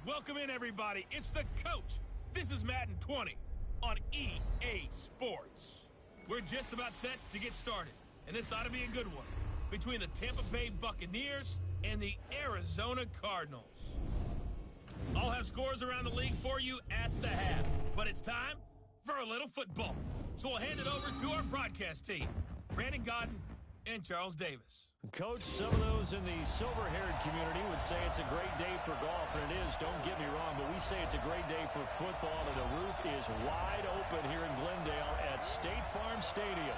Welcome in, everybody. It's the coach. This is Madden 20 on EA Sports. We're just about set to get started, and this ought to be a good one between the Tampa Bay Buccaneers and the Arizona Cardinals. I'll have scores around the league for you at the half, but it's time for a little football. So we'll hand it over to our broadcast team, Brandon Godden and Charles Davis. Coach, some of those in the silver-haired community would say it's a great day for golf, and it is, don't get me wrong, but we say it's a great day for football, and the roof is wide open here in Glendale at State Farm Stadium.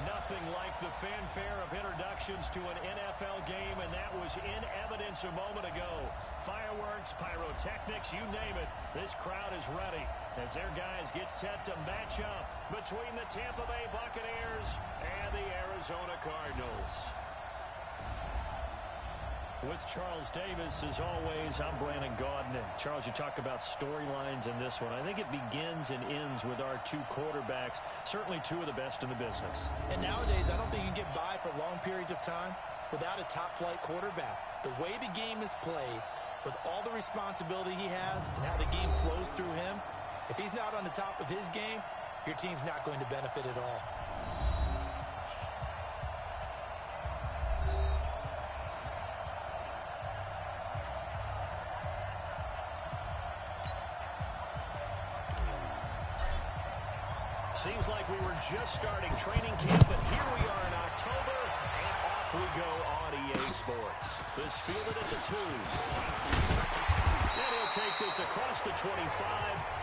Nothing like the fanfare of introductions to an NFL game, and that was in evidence a moment ago. Fireworks, pyrotechnics, you name it, this crowd is ready as their guys get set to match up between the Tampa Bay Buccaneers and the Arizona Cardinals. With Charles Davis, as always, I'm Brandon Godden. And Charles, you talk about storylines in this one. I think it begins and ends with our two quarterbacks, certainly two of the best in the business. And nowadays, I don't think you can get by for long periods of time without a top-flight quarterback. The way the game is played, with all the responsibility he has and how the game flows through him, if he's not on the top of his game, your team's not going to benefit at all. Seems like we were just starting training camp, but here we are in October, and off we go on EA Sports. This fielded at the 2. And he'll take this across the 25.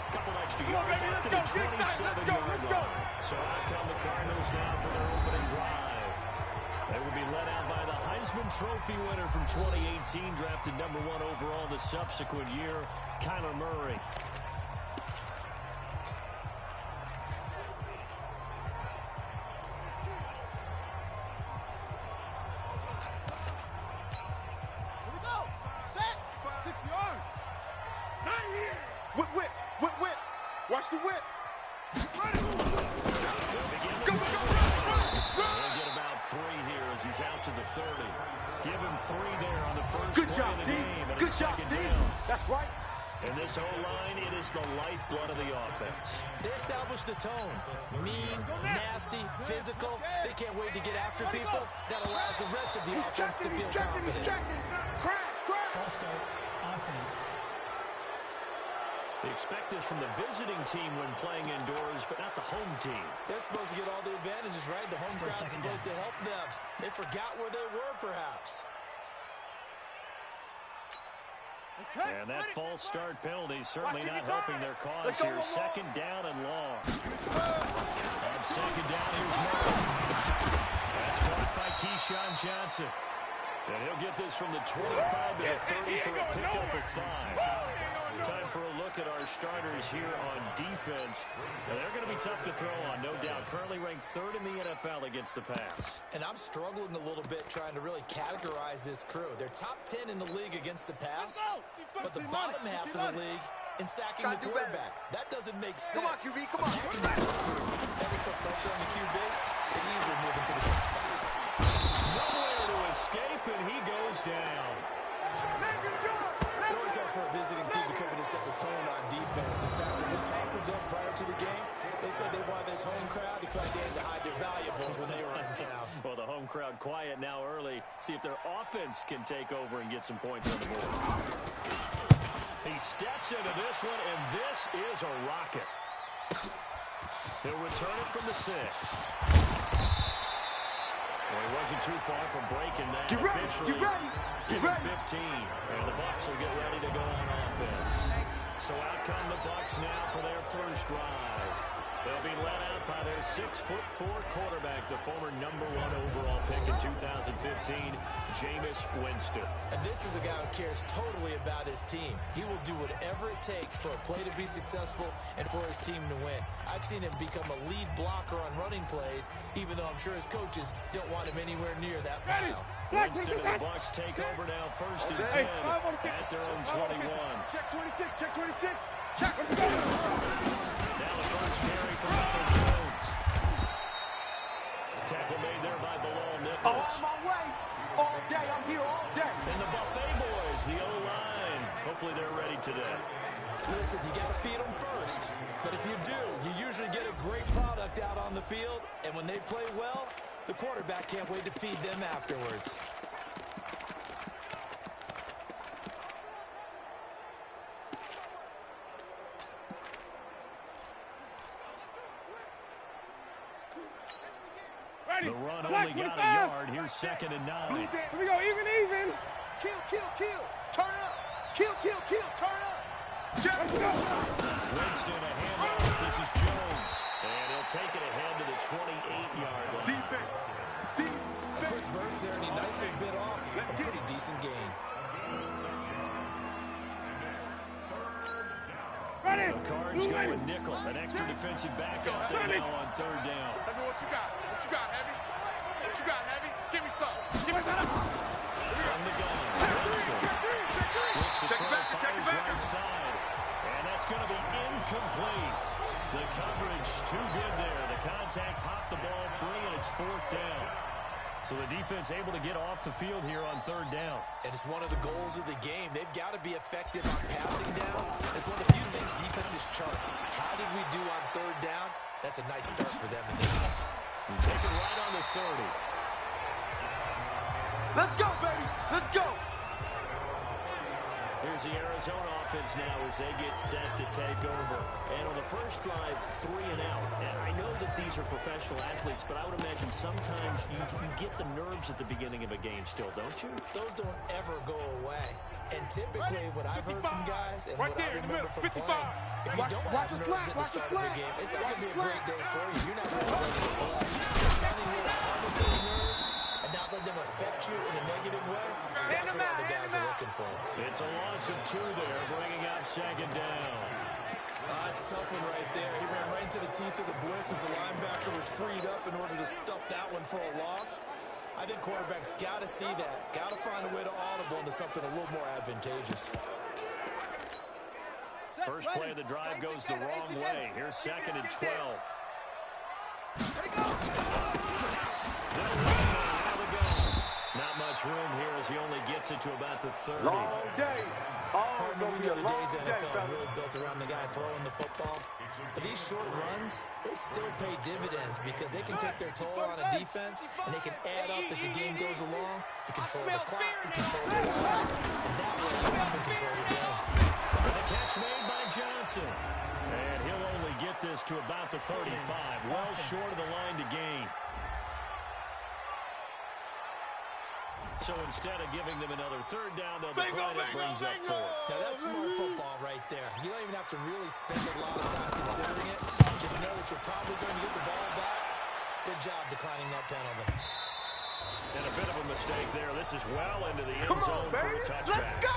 Couple extra yards up to the 27-yard line. So out come the Cardinals now for their opening drive. They will be led out by the Heisman Trophy winner from 2018, drafted number 1 overall the subsequent year, Kyler Murray. Watch the whip. Go. We'll get about 3 here as he's out to the 30. Give him 3 there on the first play of the game. Good job, D. That's right. And this O-line, it is the lifeblood of the offense. They establish the tone. Mean, nasty, physical. They can't wait to get after people. That allows the rest of the offense to feel confident. He's checking. Crash. False start. Offense. They expect this from the visiting team when playing indoors, but not the home team. They're supposed to get all the advantages, right? The home crowd's supposed to help them. They forgot where they were, perhaps. Okay, and that false start penalty certainly not helping their cause here. Second down and long. On second down, here's Murray. That's caught by Keyshawn Johnson. And he'll get this from the 25 to the 30 for a pickup of 5. Time for a look at our starters here on defense. Now, they're going to be tough to throw on, no doubt. Currently ranked 3rd in the NFL against the pass. And I'm struggling a little bit trying to really categorize this crew. They're top 10 in the league against the pass, but the bottom half of the league in sacking the quarterback. That doesn't make sense. Come on, QB, come on. Every put pressure on the QB, they easily move into the top 5. Nowhere to escape, and he goes down. It always helps for a visiting team to come in and set the tone on defense. In fact, when we talked with them prior to the game, they said they wanted this home crowd. They felt like they had to hide their valuables when they were in town. Well, the home crowd quiet now early. See if their offense can take over and get some points on the board. He steps into this one, and this is a rocket. He'll return it from the 6. Well, he wasn't too far from breaking that. Get ready, get ready. Give him 15, and the Bucs will get ready to go on offense. So out come the Bucs now for their first drive. They'll be led out by their 6'4" quarterback, the former number 1 overall pick in 2015, Jameis Winston. And this is a guy who cares totally about his team. He will do whatever it takes for a play to be successful and for his team to win. I've seen him become a lead blocker on running plays, even though I'm sure his coaches don't want him anywhere near that pile. Winston and the Bucs take over now, 1st and 10 at their own 21. Check 26, check 26. Check. Now the first carry for Michael Jones. Tackle made there by Bilal Nichols. On my way. All day, I'm here all day. And the Buffet boys, the O-line. hopefully they're ready today. Listen, you got to feed them first. But if you do, you usually get a great product out on the field. And when they play well, the quarterback can't wait to feed them afterwards. The run only got a yard. Here's 2nd and 9. Here we go, even. Kill, turn up. Kill, turn up. Let's go. Winston, a handoff. This is Jones. And he'll take it ahead to the 28-yard line. Defense. A quick burst there, and he nicely bit off a pretty decent gain. Ready. The Cards go with nickel. An extra defensive back out there now on 3rd down. Heavy, what you got? Heavy? What you got, Heavy? Give me some. From the gun. Winston. Looks to throw, fires right side. And that's going to be incomplete. The coverage too good there. The contact popped the ball free, and it's 4th down. So the defense able to get off the field here on 3rd down. And it's one of the goals of the game. They've got to be effective on passing down. It's one of the few things defenses chart. How did we do on 3rd down? That's a nice start for them in this one. You take it right on the 30. Let's go, baby. Let's go. Here's the Arizona offense now as they get set to take over. And on the first drive, 3 and out. And I know that these are professional athletes, but I would imagine sometimes you get the nerves at the beginning of a game still, don't you? Those don't ever go away. And typically what I've heard from guys and Right what I there in the remember middle, from 55. playing, if you don't have nerves slack, at the start of the game, it's not going to be a great day for you. You're not going to be ready to play. So finding a way to harness those nerves and not let them affect you in a negative way, that's what all the guys are looking for. It's a loss of 2 there, bringing up 2nd down. That's a tough one right there. He ran right into the teeth of the blitz as the linebacker was freed up in order to stuff that one for a loss. I think quarterbacks got to see that. Got to find a way to audible into something a little more advantageous. First play of the drive goes the wrong way. Here's 2nd and 12. Not much room here as he only gets it to about the 30. Long day. Partner, we know the days NFL is really built around the guy throwing the football. But these short runs, they still pay dividends because they can take their toll on a defense and they can add up as the game goes along. You control the clock, you control the clock, and that way you can control the game. And a catch made by Johnson. And he'll only get this to about the 35, well short of the line to gain. So instead of giving them another 3rd down, they'll decline it, brings up 4. Now that's smart football right there. You don't even have to really spend a lot of time considering it. Just know that you're probably going to get the ball back. Good job declining that penalty. And a bit of a mistake there. This is well into the end zone for a touchback. Let's go.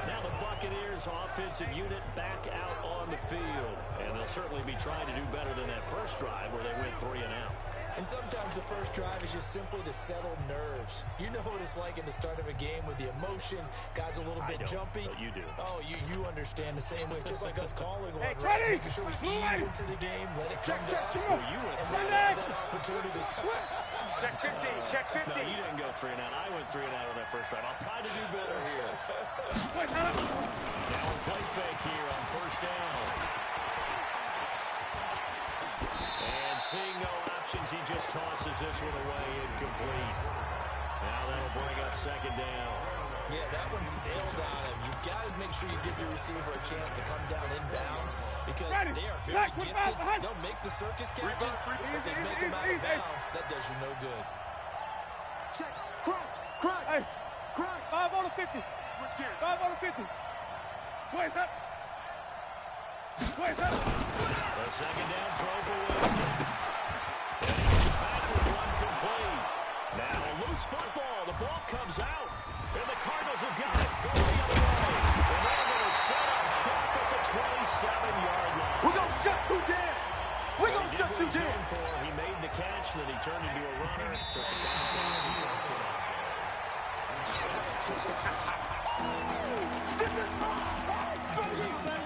Now the Buccaneers offensive unit back out on the field. And they'll certainly be trying to do better than that first drive where they went 3 and out. And sometimes the first drive is just simply to settle nerves. You know what it's like at the start of a game with the emotion. Guys a little bit jumpy. But you do. Oh, you understand the same way. It's just like us calling one, Hey, right? ready? Making sure we ease into the game, let it come to us. Well, you went And 3 then and have out. that opportunity. Check 15. Check 15. No, you didn't go 3 and out. I went 3 and out on that first drive. I'll try to do better here. Now a play fake here on 1st down. And seeing no options, he just tosses this one away, incomplete. Now that'll bring up 2nd down. Yeah, that one sailed on him. You've got to make sure you give your receiver a chance to come down inbounds because they are very gifted. They'll make the circus catches, but they make them out of bounds. That does you no good. Check. Crunch. Hey. Crunch. 5 on the 50. Switch gears. 5 on the 50. Wait, that. The 2nd down throw for Winston. And he goes back with one complete. Now a loose football. The ball comes out. And the Cardinals have got it. Go the other way. And they're going to set up shop at the 27-yard line. We're going to shut you down. We're going to shut you down. He made the catch, then he turned into a runner. It's took the best time he worked it out. This is my life, baby.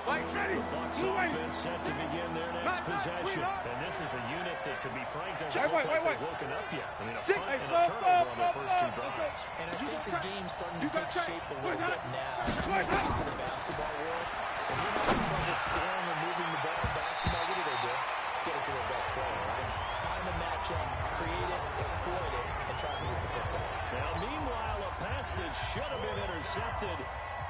The Bucs offense set to begin their next possession. And this is a unit that, to be frank, doesn't look like they've woken up yet. I mean, a front turnover on their first two drives. And I think the game's starting to take shape a little bit now. When you take it to the basketball world, if you're having trouble scoring or moving the ball in basketball, what do? Get it to their best player, right? Find a matchup, create it, exploit it, and try to move the football. Now, meanwhile, a pass that should have been intercepted,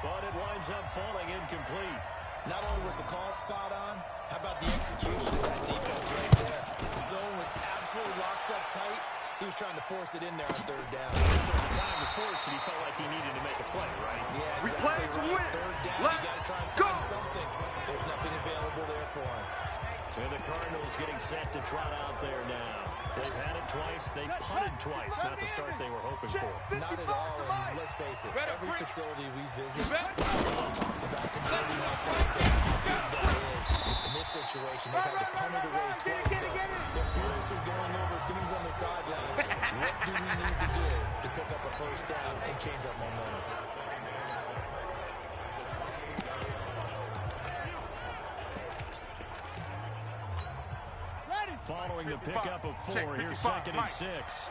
but it winds up falling incomplete. Not only was the call spot on, how about the execution of that defense right there? The zone was absolutely locked up tight. He was trying to force it in there on third down. From the time to force it, he felt like he needed to make a play, right? Yeah, exactly. We play to right. win. Third down, you got to try and find something. There's nothing available there for him. And the Cardinals getting set to trot out there now. They've had it twice. They've punted twice. Not the start they were hoping for. Not at all. And let's face it, every facility we visit, everyone talks about converting on third down. How big that is. In this situation, they've had to punt it away twice. So they're furiously going over things on the sidelines. What do we need to do to pick up a first down and change our momentum? Following the pickup of 4, here's 2nd and 6. Second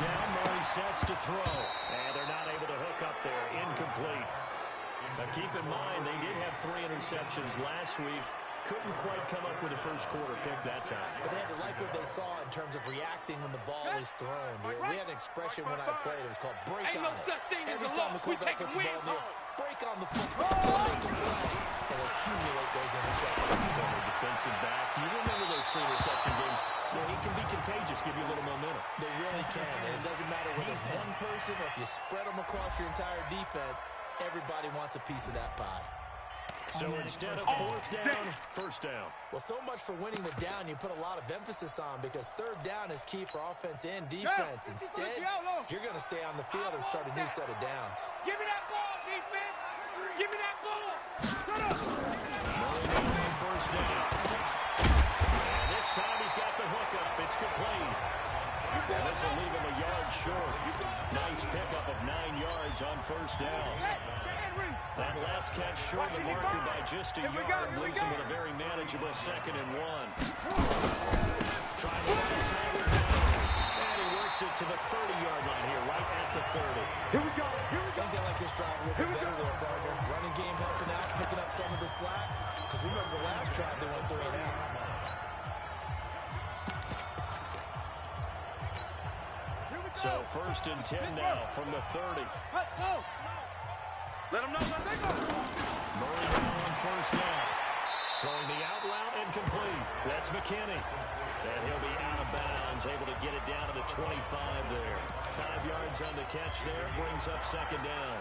down, Murray sets to throw. And they're not able to hook up there. Incomplete. Now keep in mind, they did have 3 interceptions last week. Couldn't quite come up with a first quarter pick that time. But they had to like what they saw in terms of reacting when the ball is thrown. We had an expression when I played. It was called break on it. Every time the quarterback puts the ball near, break on the football, make a play, and accumulate those interceptions. Former defensive back. You remember those 3 reception games? Well, he can be contagious, give you a little momentum. They really can, and it doesn't matter whether it's one person or if you spread them across your entire defense, everybody wants a piece of that pie. So instead of 4th down, 1st down. Well, so much for winning the down you put a lot of emphasis on because 3rd down is key for offense and defense. Instead, you're going to stay on the field and start a new set of downs. Give me that ball, defense! Give me that ball! Murray on 1st down. And this time he's got the hookup. It's complete. And this will leave him a yard short. Nice pickup of 9 yards on 1st down. That last catch short the marker by just a yard, leaves him with a very manageable 2nd and 1. Trying to run Snyder down. And he works it to the 30-yard line here, right at the 30. Here we go. I think they like this drive a little bit better there, partner. Running game helping out, picking up some of the slack. Because remember the last drive they went 3 and out. So 1st and 10 now from the 30. Let them know. Let them go. Murray now on 1st down. Throwing the out route incomplete. That's McKinney. And he'll be out of bounds, able to get it down to the 25 there. 5 yards on the catch there, brings up 2nd down.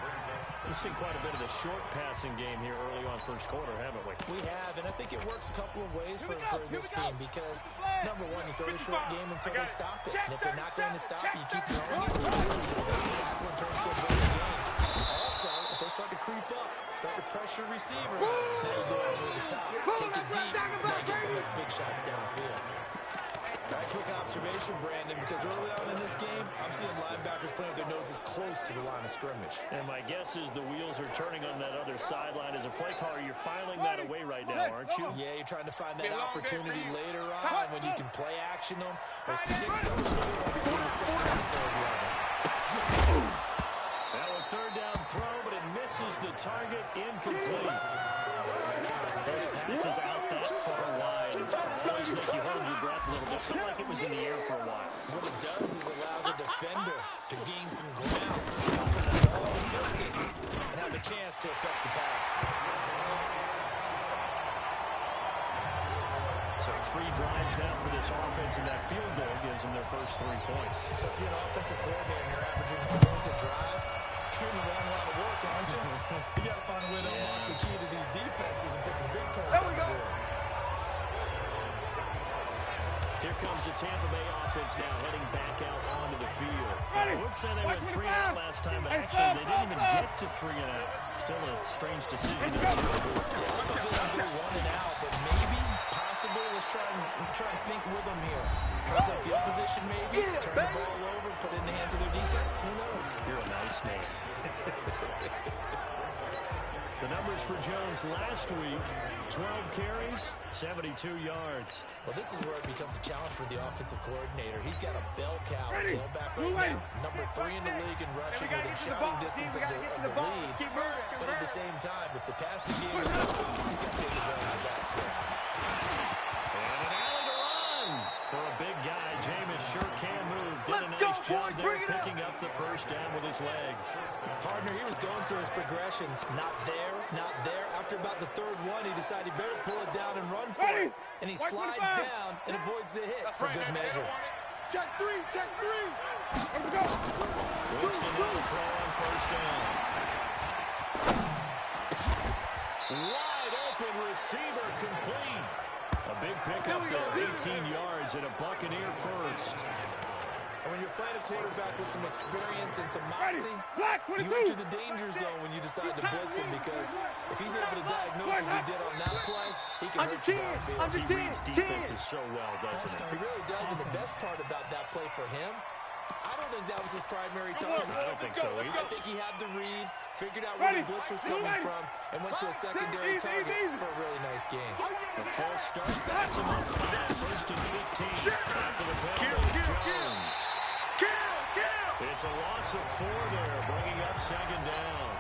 We've seen quite a bit of the short passing game here early on 1st quarter, haven't we? We have, and I think it works a couple of ways for this team because, number one, you throw the short game until they stop it. And if they're not going to stop it, you keep throwing it. Tackle and turn to a better game. Also, if they start to creep up, start to pressure receivers, now you go over the top. Take it deep, and now you get some of those big shots downfield. All right, quick observation, Brandon, because early on in this game, I'm seeing linebackers playing with their noses close to the line of scrimmage. And my guess is the wheels are turning on that other sideline. As a play caller, you're filing that away right now, aren't you? Yeah, you're trying to find that opportunity later on when you can play action them or stick something to them between the 2nd and 3rd level. Now a 3rd down throw, but it misses the target, incomplete. Those passes out that far wide always make you hold your breath a little bit. Felt like it was in the air for a while. What it does is allows a defender to gain some ground, open up all the distance, and have a chance to affect the pass. So 3 drives now for this offense, and that field goal gives them their first 3 points. So if you're an offensive coordinator and you're averaging a point to drive, you're in the wrong line of work, aren't you? You got to find a way to unlock the key to these defenses and put some big points on the board. Here comes the Tampa Bay offense now heading back out onto the field. I would say they went 3 and out last time, but actually they didn't even get to 3 and out. Still a strange decision. Yeah, let's go 1 and out, but maybe, possibly, let's try and think with them here. Try to play field position maybe, turn the ball over, put it in the hands of their defense. Who knows? You're a nice man. The numbers for Jones last week, 12 carries, 72 yards. Well, this is where it becomes a challenge for the offensive coordinator. He's got a bell cow tailback right now, number 3 in the league in rushing within shouting distance of the lead. But at the same time, if the passing game is open, he's got to take advantage of that too. And an alley to run for a big guy. Jameis sure can move. Did a nice job there picking up the first down with his legs. Partner, he was going through his progressions. Not there, not there. After about the third one, he decided he better pull it down and run for it. And he slides down and avoids the hit for good measure. Check three, check three. Let's go. Winston on the throw on first down. Wide open receiver complete. A big pickup there, 18 yards and a Buccaneer first. And when you're playing a quarterback with some experience and some moxie, you enter the danger zone when you decide to blitz him, because if he's able to diagnose as he did on that play, he can hurt you downfield. He reads defenses so well, doesn't he? He really does, and the best part about that play for him, I don't think that was his primary target. I don't think so either. I think he had the read, figured out where the blitz was coming from, and went to a secondary target for a really nice game. The false start backs him up 5, first and 15. After the penalty, Jones. It's a loss of 4 there, bringing up second down.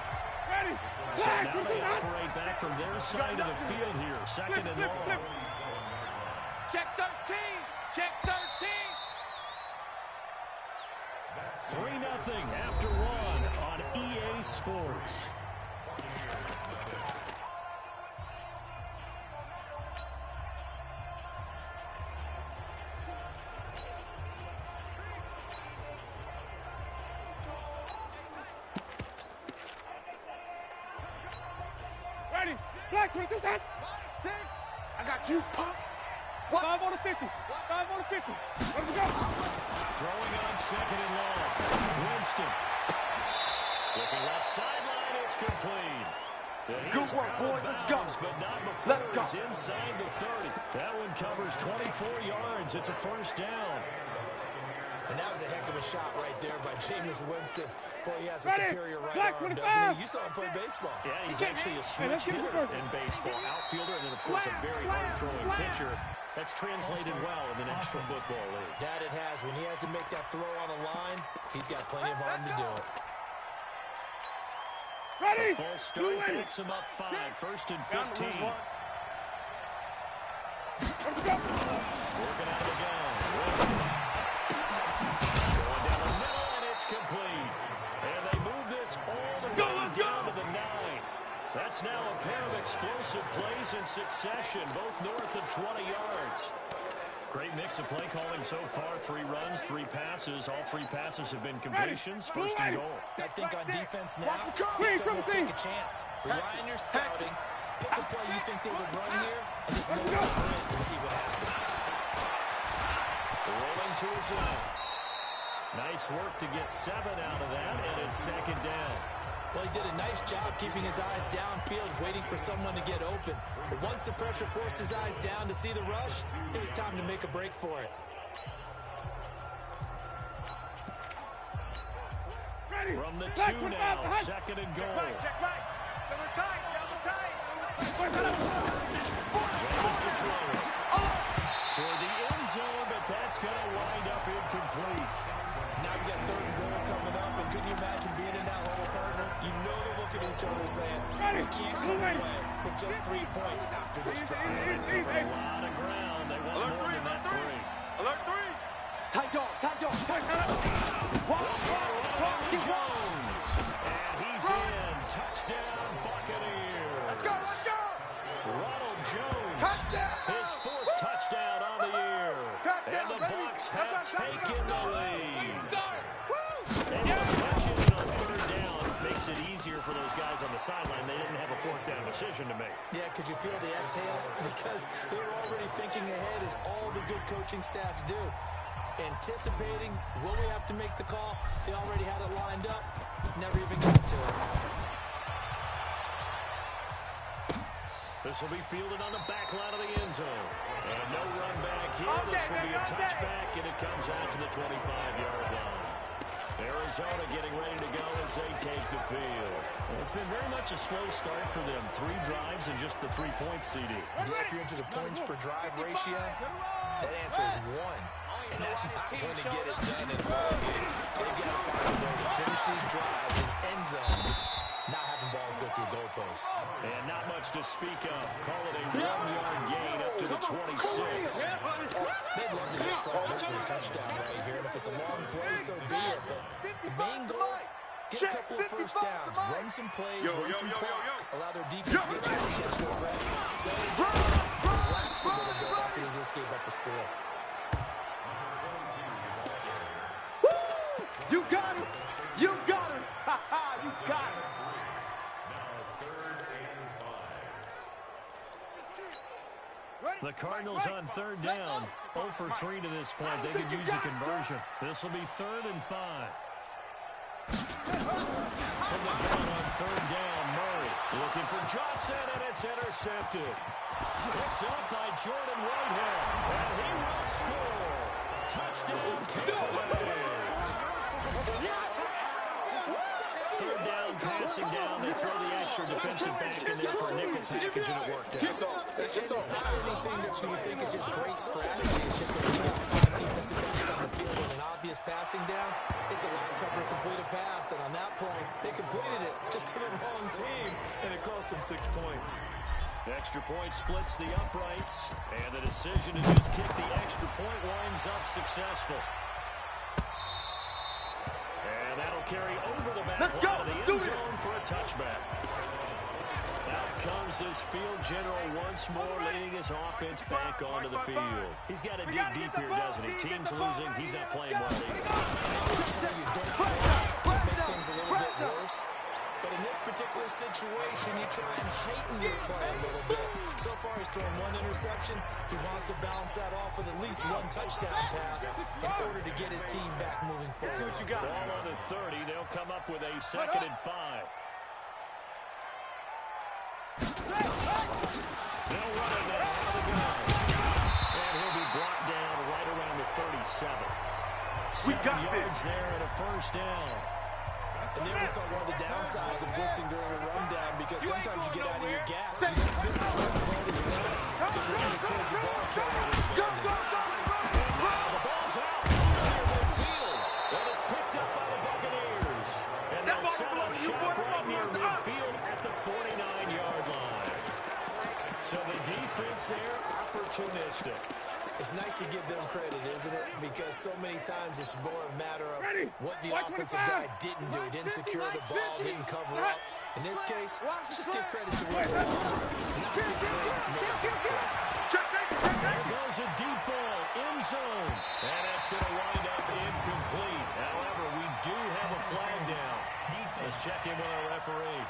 So now they operate back from their side of the field here, second and long. Check 13, check 13. 3-0 after 1 on EA Sports. Ready, Black, what is that? 6. I got you, punk. 5 on the 50. 5 on the 50. Let me go. Throwing on second and long. Winston. Looking left sideline, it's complete. Good work, boys. Let's go. But not before Let's go. he's inside the 30. That one covers 24 yards. It's a first down. And that was a heck of a shot right there by Jameis Winston. Boy, he has a superior right arm, doesn't he? You saw him play baseball. Yeah, he's actually a switch hitter in baseball. Outfielder, and then, of course, a very hard-throwing pitcher. That's translated well in the National Football League. That it has. When he has to make that throw on a line, he's got plenty of arm to do it. The false start picks him up 5, first and 15. Working out of the gun. Going down the middle, and it's complete. And they move this all the way down to the 9. That's now a pair of explosive plays in succession, both north of 20 yards. Great mix of play calling so far. 3 runs, 3 passes. All 3 passes have been completions. First and goal. I think on defense now, it's almost take a chance. Rely on your scouting. Pick a play you think they would run here, and just look at it and see what happens. Rolling to his left. Nice work to get 7 out of that, and it's second down. Well, he did a nice job keeping his eyes downfield, waiting for someone to get open. But once the pressure forced his eyes down to see the rush, it was time to make a break for it. From the 2 now, second and goal. Check right. Double tight, double tight. Jones to throw it. Toward the end zone, but that's going to wind up incomplete. Now you got third and goal coming up, and couldn't you imagine being in that hole, partner? You know they're looking at each other saying, we can't come away with just 3 points after this drive. A lot of ground. They want more than that 3. Alert 3. Tight dog, tight dog, tight dog. Jones. And he's in. Touchdown, Buccaneers. Let's go, let's go. Ronald Jones. Touchdown. His 4th touchdown on the year. Touchdown, And the baby. Bucs have taken the lead. And Yeah. catching it on 3rd down makes it easier for those guys on the sideline. They didn't have a 4th down decision to make. Yeah, could you feel the exhale? Because they're already thinking ahead, as all the good coaching staffs do. Anticipating, will we have to make the call? They already had it lined up. Never even got to it. This will be fielded on the back line of the end zone. And no here. This will be a touchback, and it comes out to the 25-yard line. Arizona getting ready to go as they take the field. Well, it's been very much a slow start for them. 3 drives and just the 3 points, CD. Yeah, if you're into the points per drive ratio, that answer is 1. And that's not going to get it done in a ball game. They've got to find a way to finish these drives in end zones, not having balls go through goalposts. And not much to speak of. Call it a 1-yard gain up to the 26. They'd love to just start this with a touchdown right here. And if it's a long play, so be it. But the main goal, get a couple of first downs, run some plays, run some clock, allow their defense to get a chance to catch their breath, settle down, relax a little bit after they just gave up a score. You got it! You got it! Ha ha! You got it! The Cardinals on 3rd down. 0 for 3 to this point. They could use a conversion. This will be 3rd and 5. From the gun on 3rd down, Murray looking for Johnson, and it's intercepted. Picked up by Jordan Whitehead, and he will score. Touchdown, Tampa Bay. 3rd down, passing down. They throw the extra defensive back in there for a nickel package, and it worked out. It's not anything that you would think is just great strategy. It's just that when you got 5 defensive backs on the field and an obvious passing down, it's a lot tougher to complete a pass. And on that point, they completed it just to the wrong team, and it cost them 6 points. The extra point splits the uprights, and the decision to just kick the extra point winds up successful. And that'll carry over the back line of the end zone for a touchback. Out comes this field general once more, leading his offense back onto the field. He's got to dig deep here, doesn't he? Team's losing. He's not playing well either. Make things a little bit worse. But in this particular situation, you try and heighten your play a little bit. So far, he's thrown 1 interception. He wants to balance that off with at least 1 touchdown pass in order to get his team back moving forward. Ball on the 30. They'll come up with a 2nd and 5. They'll run it now out of the gun. And he'll be brought down right around the 37. 7 yards there and a 1st down. And there we saw one of the downsides of blitzing during a rundown, because sometimes you get out of your gas. You don't feel the ball as well because you're headed towards the ball carrier. Now the ball's out near midfield, and it's picked up by the Buccaneers. And they'll set up shop right near midfield at the 49-yard line. So the defense there, opportunistic. It's nice to give them credit, isn't it? Because so many times it's more a matter of what the offensive guy didn't do. Didn't secure the ball, didn't cover up. In this case, just give credit to where it belongs. Not give credit, make good credit. There goes a deep ball, end zone. And it's going to wind up incomplete. However, we do have a flag down. Let's check in with our referee.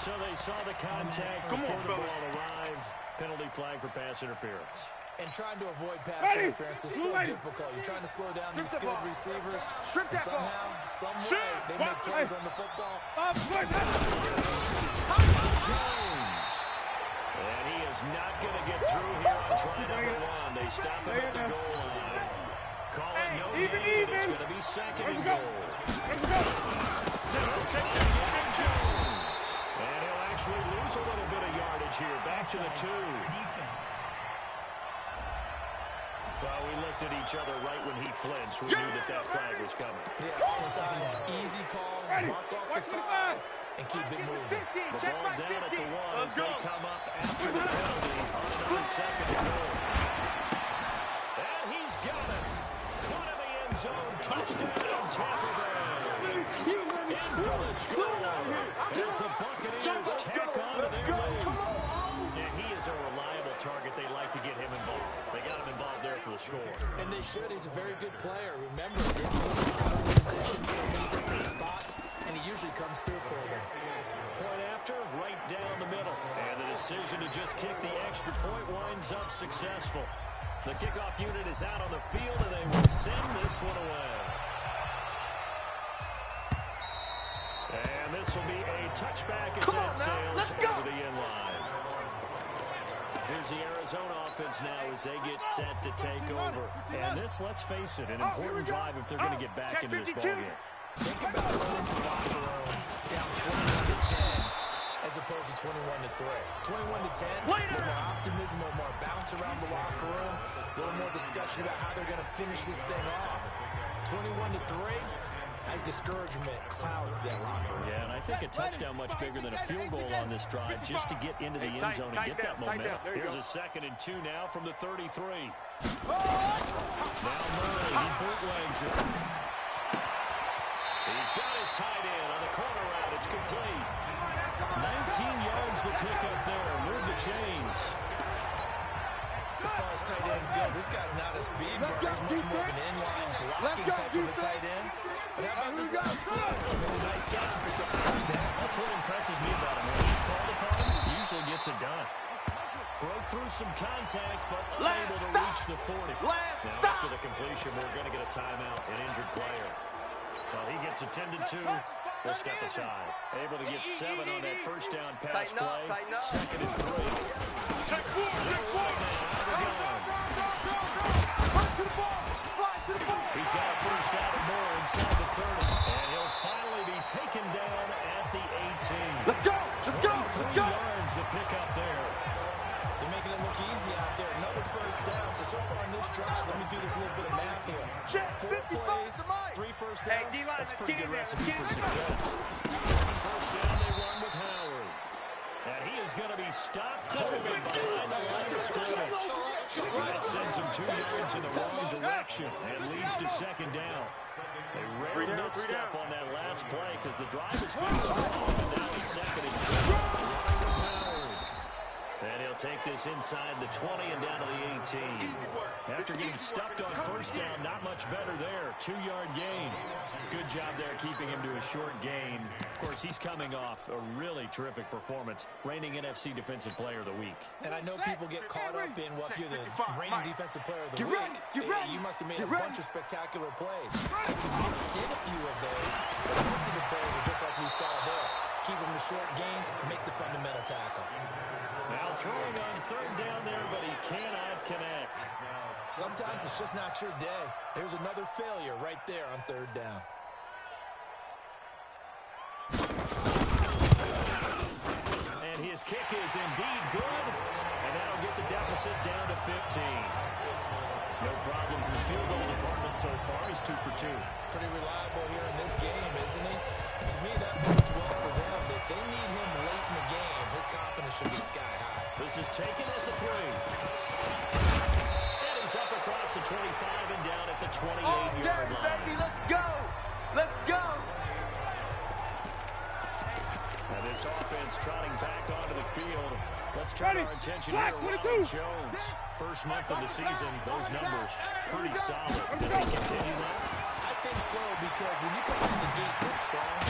So they saw the contact before the ball arrived. Penalty flag for pass interference. And trying to avoid pass interference is so difficult. You're trying to slow down these skilled receivers. And somehow, some way, they make plays on the football. Jones. And he is not going to get through here on try number 1. They stop him at the goal line. Call it no gain, and it's going to be 2nd and goal. Jones. And he'll actually lose a little bit of yardage here. Back to the 2. Defense. Well, we looked at each other right when he flinched. We knew that flag was coming. Yeah, offsides, easy call, mark off the 5, and keep it moving. The ball down at the 1 as they come up after the penalty on another 2nd and goal. And he's got it. Caught in the end zone. Touchdown, Tampa Bay. In for the score as the Buccaneers tack on to their lead. And he is a reliable target. They like to get him involved. They got him involved there for the score. And they should. He's a very good player. Remember, they're in certain positions, so many different spots, and he usually comes through for them. Point after, right down the middle. And the decision to just kick the extra point winds up successful. The kickoff unit is out on the field, and they will send this one away. And this will be a touchback as it sails over the end line. Here's the Arizona offense now as they get set to take over. And this, let's face it, an important drive if they're going to get back into this ballgame. Think about going into the locker room down 21-10 as opposed to 21-3. 21-10, a little more optimism, a little more bounce around the locker room, a little more discussion about how they're going to finish this thing off. 21-3, I think discouragement clouds that locker room. Yeah, and I think a touchdown much bigger than a field goal on this drive just to get into the end zone and get that momentum. Here's a 2nd and 2 now from the 33. Now Murray, he bootlegs it. He's got his tight end on the corner route. It's complete. 19 yards the pick up there. Move the chains. As far as tight ends go, this guy's not a speed runner. He's much more of an inline blocking type of a tight end. But how about this last play? Really nice catch and picked up the touchdown. That's what impresses me about him. When he's called upon, he usually gets it done. Broke through some contact, but unable to reach the 40. Now after the completion, we're going to get a timeout, an injured player. Well, he gets attended to. We'll step aside. Able to get 7 on that first down pass play. 2nd and 3. Check 4, check 4. He's got a first down and more inside the 30. And he'll finally be taken down at the 18. Let's go, let's go, let's 23 go. yards to pick up there. They're making it look easy out there. Another first down. So far in this drive, let me do this little bit of math here. 4 plays, 3 first downs. That's a pretty good recipe for success. First down, they run with Howard. And he is going to be stopped coming behind the line of scrimmage. That sends him 2 yards in the wrong direction and leads to 2nd down. A rare misstep on that last play because the drive has been strong. And now it's 2nd and 2. And he'll take this inside the 20 and down to the 18. After getting stuffed on first down, not much better there. 2-yard gain. Good job there keeping him to a short gain. Of course, he's coming off a really terrific performance, reigning NFC Defensive Player of the Week. And I know people get caught up in what you're the reigning Defensive Player of the Week. You must have made a bunch of spectacular plays. You mixed in a few of those, but most of the plays are just like we saw there. Keep them to short gains, make the fundamental tackle. Now throwing on 3rd down there, but he cannot connect. Sometimes it's just not your day. There's another failure right there on 3rd down. And his kick is indeed good, and that'll get the deficit down to 15. No problems in the field goal department so far. He's 2 for 2. Pretty reliable here in this game, isn't he? And to me, that bodes well for them. If they need him late in the game, his confidence should be sky high. This is taken at the 3. And he's up across the 25 and down at the 28-yard line. Baby, let's go. Let's go. Now this offense trotting back onto the field. Let's turn our attention here to Ronald Jones. First month of the season, those numbers pretty solid. Does he continue that? I think so, because when you come out of the gate this strong,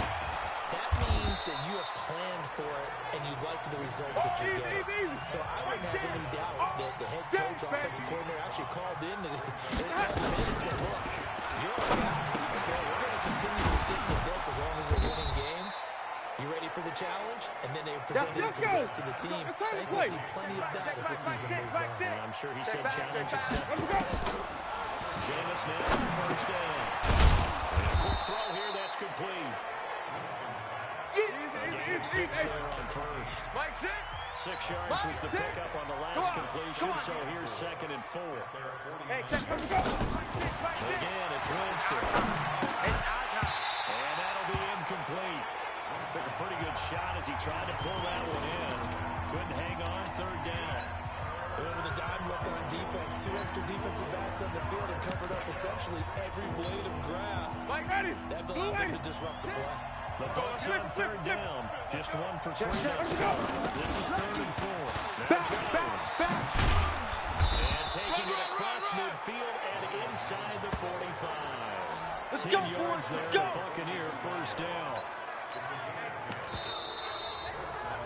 that means that you have planned for it and you like the results that you're getting. So I wouldn't have any doubt that the head coach or offensive coordinator actually called in and said, look, you're our guy. Okay, we're going to continue to stick with this as long as we're winning games. You ready for the challenge? And then they presented it to the rest of the team. I think we'll see plenty of that as the season moves on. And I'm sure he said challenge accepted. Jameis now on first down. And a quick throw here, that's complete. Again, 6 there on first. 6 yards was the pickup on the last completion, so here's 2nd and 4. Hey, check. Again, it's Winston. And that'll be incomplete. Took a pretty good shot as he tried to pull that one in. Couldn't hang on 3rd down. With a dime left on defense, 2 extra defensive backs on the field and covered up essentially every blade of grass. That allowed them to disrupt the play. The Bucs on 3rd down. Just 1 for 3 thus far. This is 3rd and 4. Now Jones. And taking it across midfield and inside the 45. 10 yards there, the Buccaneer first down.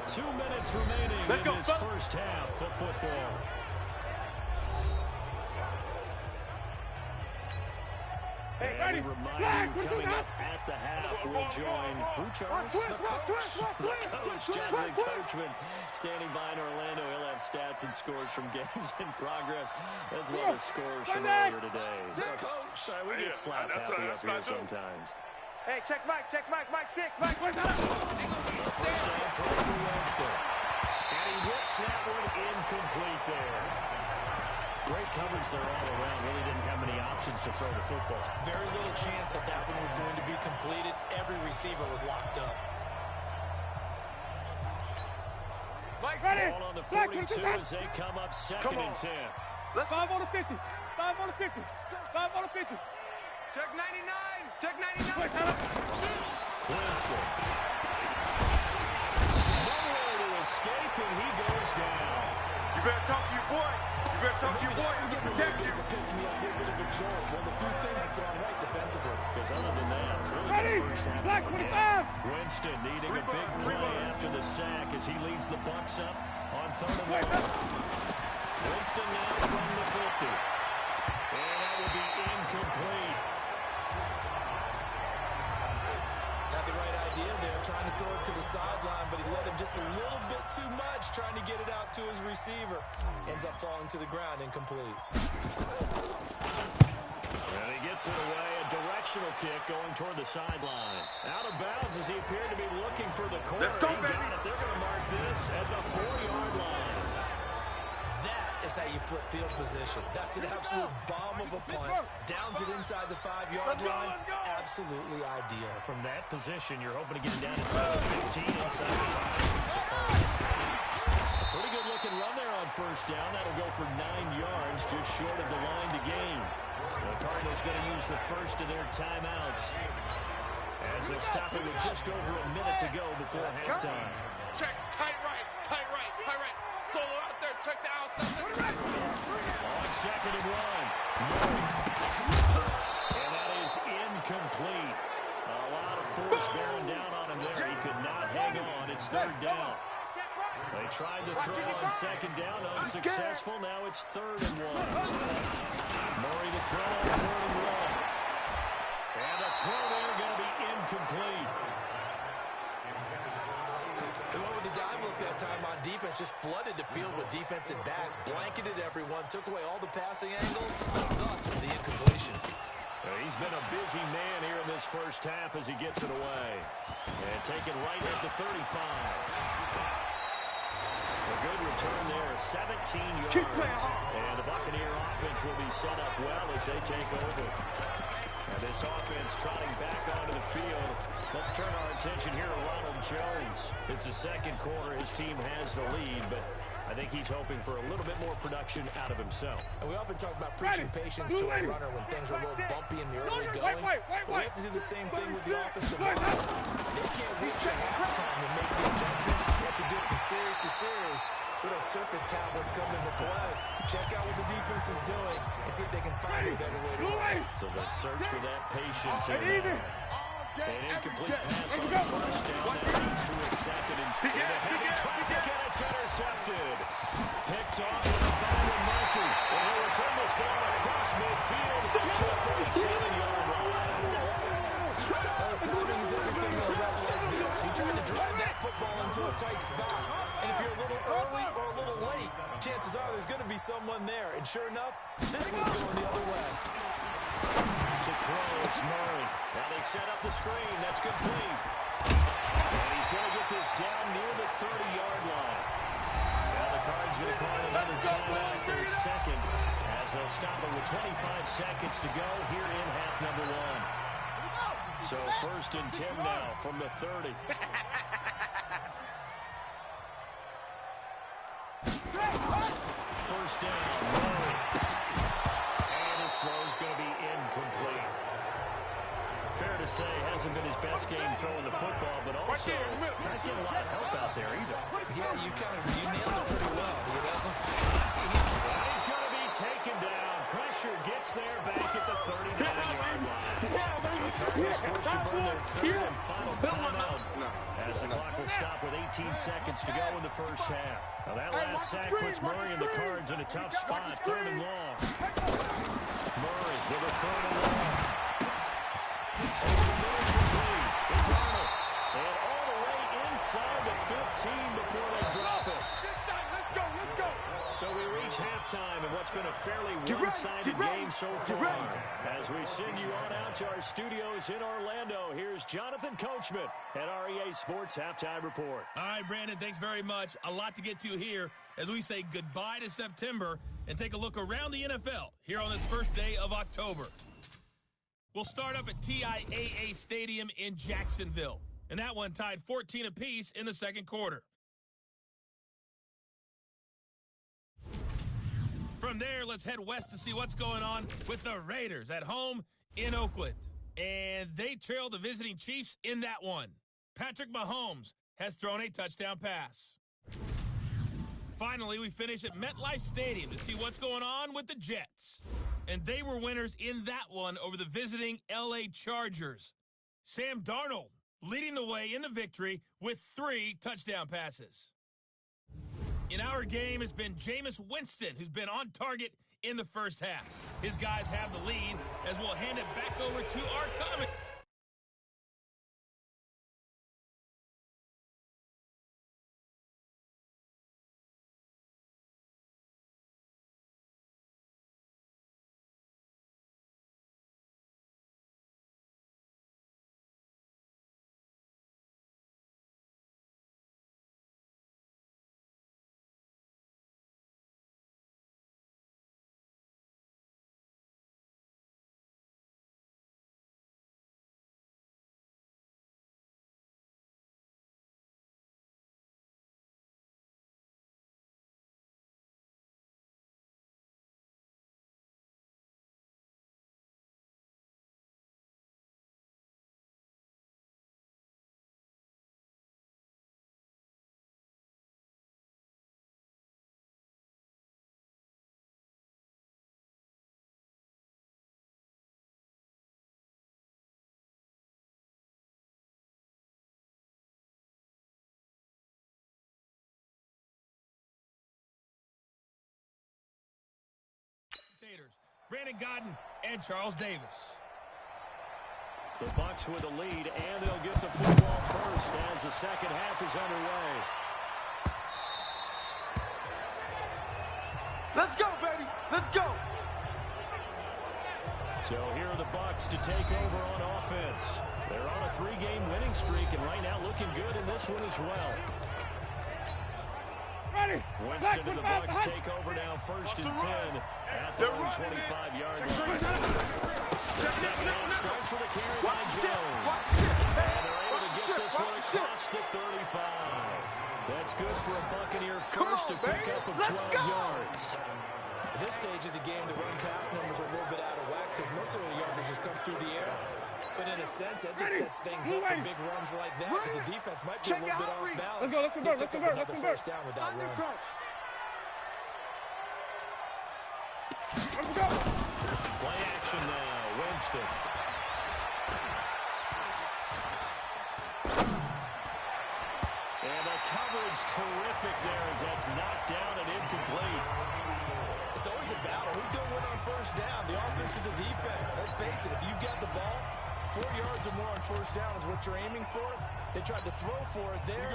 2 minutes remaining in this first half of football. And we remind you, coming up at the half, we'll join who, Charles? The coach, Jonathan Coachman, standing by in Orlando. He'll have stats and scores from games in progress, as well as scores from earlier today. The coach. Sorry, we get slap happy up here sometimes. Hey, check Mike, Mike 6, Mike. First down throw for Winston. And he whips that one incomplete there. Great coverage there all around. Really didn't have many options to throw the football. Very little chance that that one was going to be completed. Every receiver was locked up. Ball on the 42 as they come up second and 10. Let's 5 on the 50. 5 on the 50. 5 on the 50. Check 99. Check 99. Winston. Nowhere to escape, and he goes down. You better talk to your boy. You better talk to your boy. He'll protect you. Pick me up, get rid of a jolt. One of the few things has gone right defensively. Because other than that, it's really the first half to forget. Winston needing a big play after the sack as he leads the Bucs up on 3rd and 1. Winston now from the 50. And that will be incomplete. Had the right idea there, trying to throw it to the sideline, but he let him just a little bit too much, trying to get it out to his receiver. Ends up falling to the ground, incomplete. And he gets it away, a directional kick going toward the sideline. Out of bounds as he appeared to be looking for the corner. Let's go, he baby. got it. They're going to mark this at the 4-yard line. That is how you flip field position. That's an absolute bomb of a punt. Downs it inside the 5-yard line. Absolutely ideal. From that position, you're hoping to get it down inside the 15, inside the 5. Pretty good looking run there on first down. That'll go for 9 yards, just short of the line to gain. The Cardinals going to use the first of their timeouts as they'll stop it with just over a minute to go before halftime. Check, tight right. Solo out there, check the outside. On 2nd and 1. And that is incomplete. A lot of force bearing down on him there. He could not hang on. It's 3rd down. They tried to throw on 2nd down, unsuccessful. Now it's 3rd and 1. Murray to throw on 3rd and 1. And the throw there going to be incomplete. They went with the dime look that time on defense, just flooded the field with defensive backs, blanketed everyone, took away all the passing angles, thus the incompletion. He's been a busy man here in this first half as he gets it away. And taken right at the 35. A good return there, 17 yards. And the Buccaneer offense will be set up well as they take over. And this offense trotting back onto the field. Let's turn our attention here to Ronald Jones. It's the second quarter. His team has the lead, but I think he's hoping for a little bit more production out of himself. And we often talk about preaching patience to a runner when things are a little bumpy in the early going. But we have to do the same thing with the offensive line. They can't wait till halftime to make the adjustments. They have to do it from series to series. So those surface tablets come into play. Check out what the defense is doing and see if they can find a better way to run. So they'll search for that patience here now. An incomplete pass on first down. That leads to a 2nd and 5. Heavy traffic, and it's intercepted. Picked off with a Byron Murphy. And he'll return this ball across midfield to the 47-yard line. Timing is everything on a level like this. He tried to drive that football into a tight spot. And if you're a little early or a little late, chances are there's going to be someone there. And sure enough, this one's going the other way. To throw, it's Murray. Now they set up the screen. That's complete. And he's going to get this down near the 30-yard line. Now the Cards going to call another timeout, their second, as they'll stop it with 25 seconds to go here in half number 1. So 1st and 10 now from the 30. First down, Murray. And his throw's going to be incomplete. Fair to say, hasn't been his best game throwing the football, but also not getting a lot of help out there either. Yeah, you nailed it pretty well, you know? And he's going to be taken down. Pressure gets there back at the 39-yard line. The Cardinals forced to burn their 3rd and final timeout as the clock will stop with 18 seconds to go in the first half. Now that last sack puts Murray and the Cards in a tough spot. 3rd and long. Murray with a 3rd and long. before they drop it. Let's go, let's go. So we reach halftime in what's been a fairly one-sided game so far. As we send you on out to our studios in Orlando, here's Jonathan Coachman at REA Sports Halftime Report. All right, Brandon, thanks very much. A lot to get to here as we say goodbye to September and take a look around the NFL here on this first day of October. We'll start up at TIAA Stadium in Jacksonville, and that one tied 14 apiece in the second quarter. From there, let's head west to see what's going on with the Raiders at home in Oakland. And they trail the visiting Chiefs in that one. Patrick Mahomes has thrown a touchdown pass. Finally, we finish at MetLife Stadium to see what's going on with the Jets. And they were winners in that one over the visiting LA Chargers. Sam Darnold leading the way in the victory with 3 touchdown passes. In our game, it's been Jameis Winston who's been on target in the first half. His guys have the lead as we'll hand it back over to our comment. Brandon Godden and Charles Davis. The Bucs with a lead, and they'll get the football first as the second half is underway. Let's go, baby. Let's go. So here are the Bucs to take over on offense. They're on a 3-game winning streak, and right now looking good in this one as well. Winston and the Bucs take over now, 1st and 10 at their own 25-yard line. The second half starts with a carry by Jones. And they're able to get this one across the 35. That's good for a Buccaneer first to pick up of 12 yards. At this stage of the game, the run-pass numbers are a little bit out of whack because most of the yardage just come through the air. But in a sense, that just sets things up for big runs like that because the defense might be a little bit off balance. Let's convert, let's convert, let's convert. First down with that run. Let's go. Play action now, Winston. And the coverage terrific there as that's knocked down and incomplete. It's always a battle. Who's going to win on first down? The offense or the defense? Let's face it, if you've got the ball, 4 yards or more on first down is what you're aiming for. They tried to throw for it there.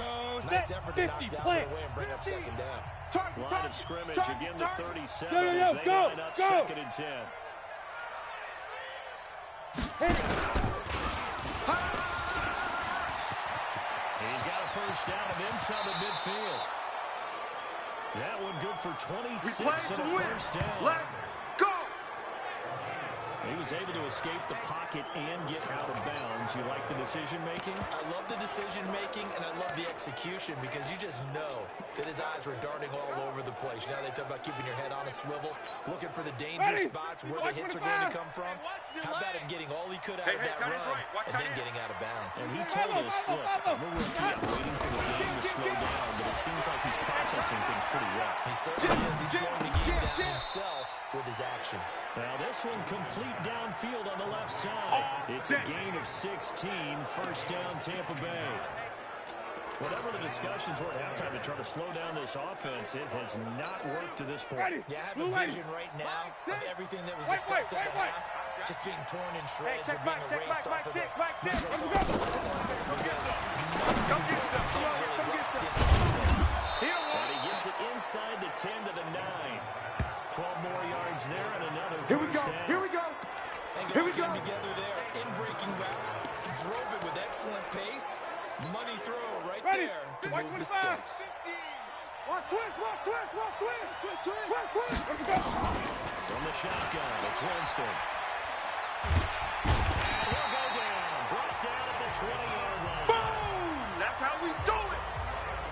Nice effort to knock that one away and bring up second down. Line of scrimmage, again the 37 as they line up 2nd and 10. He's got a first down and inside the midfield. That one good for 26 and a first down. Let go. He was able to escape the pocket and get out of bounds. You like the decision-making? I love the decision-making, and I love the execution because you just know that his eyes were darting all over the place. Now they talk about keeping your head on a swivel, looking for the danger spots where the hits are going to come from. How about him getting all he could out of that run and then getting out of bounds? And he told us, look, I'm a rookie. I'm waiting for the game to slow down, but it seems like he's processing things pretty well. He certainly is. He's slowing the game down himself with his actions. Now this one complete downfield on the left side. It's a gain of 16, first down Tampa Bay. Whatever the discussions were at halftime to try to slow down this offense, it has not worked to this point. Yeah, I have a vision right now of everything that was discussed at the half just being torn in shreds or being erased off of the Microsoft Surface television And he gets it inside the 10 to the 9. 12 more yards there and another first down. Here we go. Here we go. Together there in breaking route. Drove it with excellent pace. Money throw right there to move the sticks. Watch twist. From the shotgun, it's Winston. He'll go down. Brought down at the 20-yard line. Boom! That's how we do it.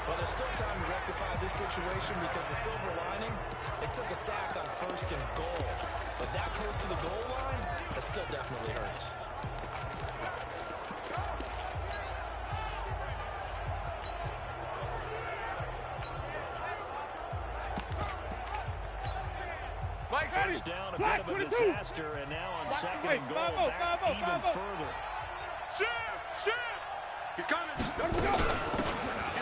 Well, there's still time to rectify this situation because the silver lining, they took a sack on 1st and goal. But that close to the goal line, that still definitely hurts. First down, a bit of a disaster, and now on 2nd and goal, back even further. Shift! He's coming. The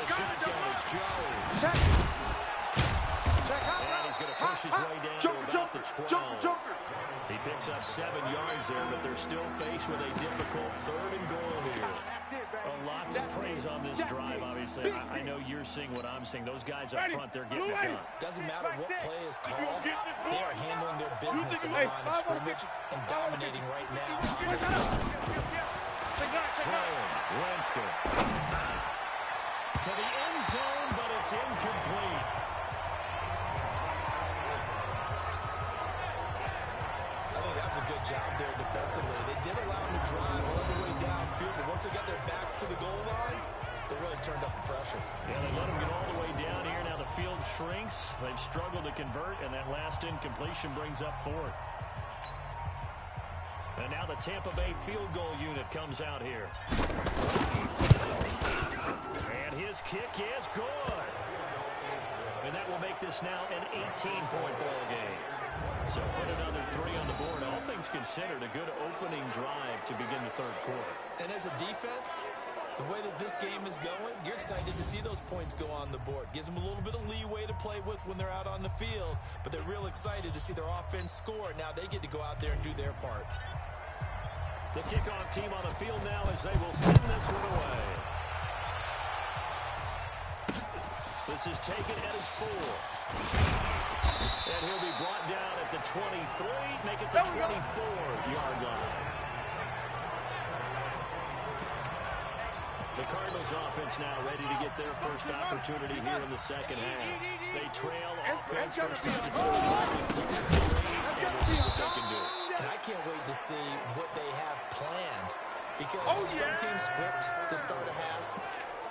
shotgun is Jones. And he's going to push his way down to about the 12. He picks up 7 yards there, but they're still faced with a difficult 3rd and goal here. A lot to praise on this drive, obviously. I know you're seeing what I'm seeing. Those guys up front, they're getting it done. Doesn't matter what play is called. They are handling their business in the line of scrimmage and dominating right now. Throwing, Winston. To the end zone, but it's incomplete. I think that was a good job there defensively. They did allow them to drive all the way downfield, but once they got their backs to the goal line, they really turned up the pressure. Yeah, they let them get all the way down here. Now the field shrinks. They've struggled to convert, and that last incompletion brings up 4th. And now the Tampa Bay field goal unit comes out here. And his kick is good. And that will make this now an 18-point ball game. So put another 3 on the board. All things considered, a good opening drive to begin the 3rd quarter. And as a defense, the way that this game is going, you're excited to see those points go on the board. Gives them a little bit of leeway to play with when they're out on the field, but they're real excited to see their offense score. Now they get to go out there and do their part. The kickoff team on the field now as they will send this one away. This is taken at his 4. And he'll be brought down at the 23, make it the 24-yard line. The Cardinals offense now ready to get their first opportunity here in the 2nd half. They trail offense first time it's and we'll see what they can do. And I can't wait to see what they have planned because some teams script to start a half.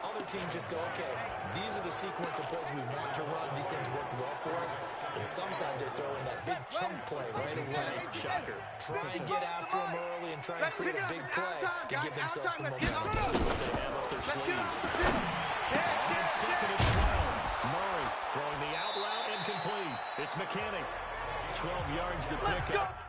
Other teams just go, okay, these are the sequence of plays we want to run. These things worked well for us. And sometimes they throw in that big chunk play right away. Shocker. Try and get after them early and try and create a big play to give themselves some momentum. See what they have up their sleeve. On 2nd and 12. Murray throwing the out route incomplete. It's McKinney. 12 yards to pick up.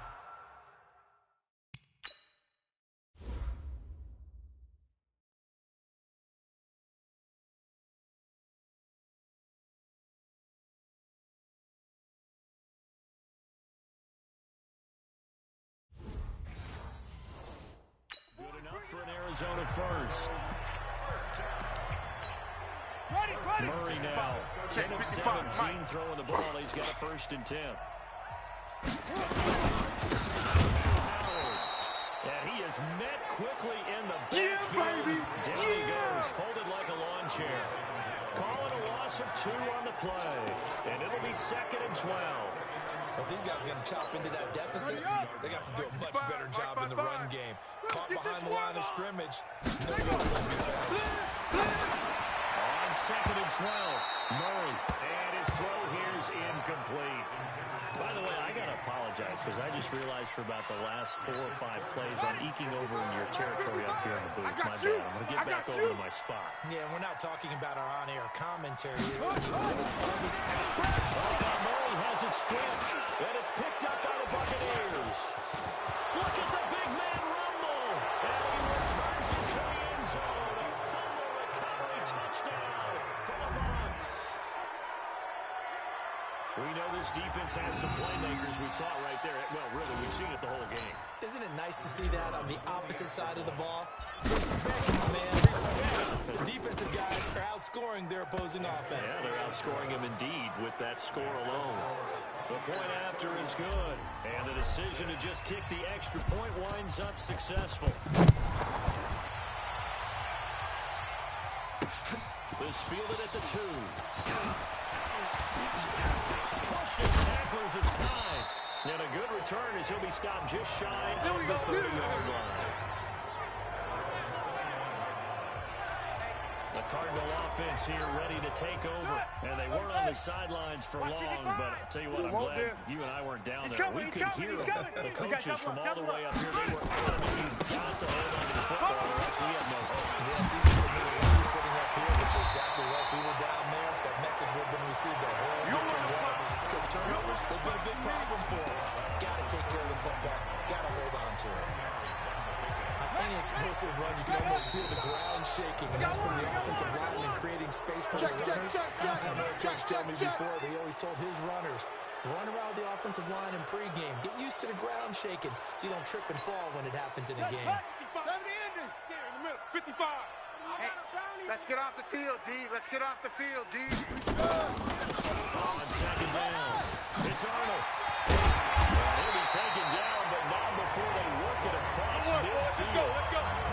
For an Arizona first. Murray now, 10 of 17 throwing the ball. He's got a 1st and 10. And he is met quickly in the backfield. Down he goes, folded like a lawn chair. Calling a loss of 2 on the play. And it'll be 2nd and 12. If these guys are going to chop into that deficit, they got to do a much better job in the run game. Caught behind the line of scrimmage. No good on 2nd and 12, Murray. And his throw here's incomplete. By the way, I got to apologize because I just realized for about the last 4 or 5 plays I'm eking over in your territory up here in the booth. My bad. I'm going to get back over to my spot. Yeah, we're not talking about our on-air commentary. Murray has it stripped, and it's picked up by the Buccaneers. Look at the big man rumble, and he returns it to the end zone. A fumble recovery touchdown. saw it right there. Well, really, we've seen it the whole game. Isn't it nice to see that on the opposite side of the ball? Respect, my man, respect. The defensive guys are outscoring their opposing offense. Yeah, they're outscoring him indeed with that score alone. The point after is good, and the decision to just kick the extra point winds up successful. This fielded at the 2. Pushing tacklers aside. And a good return as he'll be stopped just shy of the 30-yard line. The Cardinal offense here ready to take over. And they weren't on the sidelines for long, but I'll tell you what, I'm glad you and I weren't down there. We could hear the coaches from all the way up here. They were adamant, you've got to hold on to the football, or else we have no hope. Yeah, it's easy for me to leave you sitting up here, but you're exactly right. We were down there. That message would have been received a whole different way. Because turnovers, they've been a big problem for them. Got to take care of the football. Got to hold on to it. On any explosive run, you can almost feel the ground shaking, and that's from the offensive lineman creating space for his runners. I've had my coach tell me before, he always told his runners, run around the offensive line in pregame. Get used to the ground shaking so you don't trip and fall when it happens in a game. 70 ending. Here in the middle. 55. Hey, let's get off the field, D. Let's get off the field, D. On second down, it's Arnold. And he'll be taken down, but not before they work it across midfield.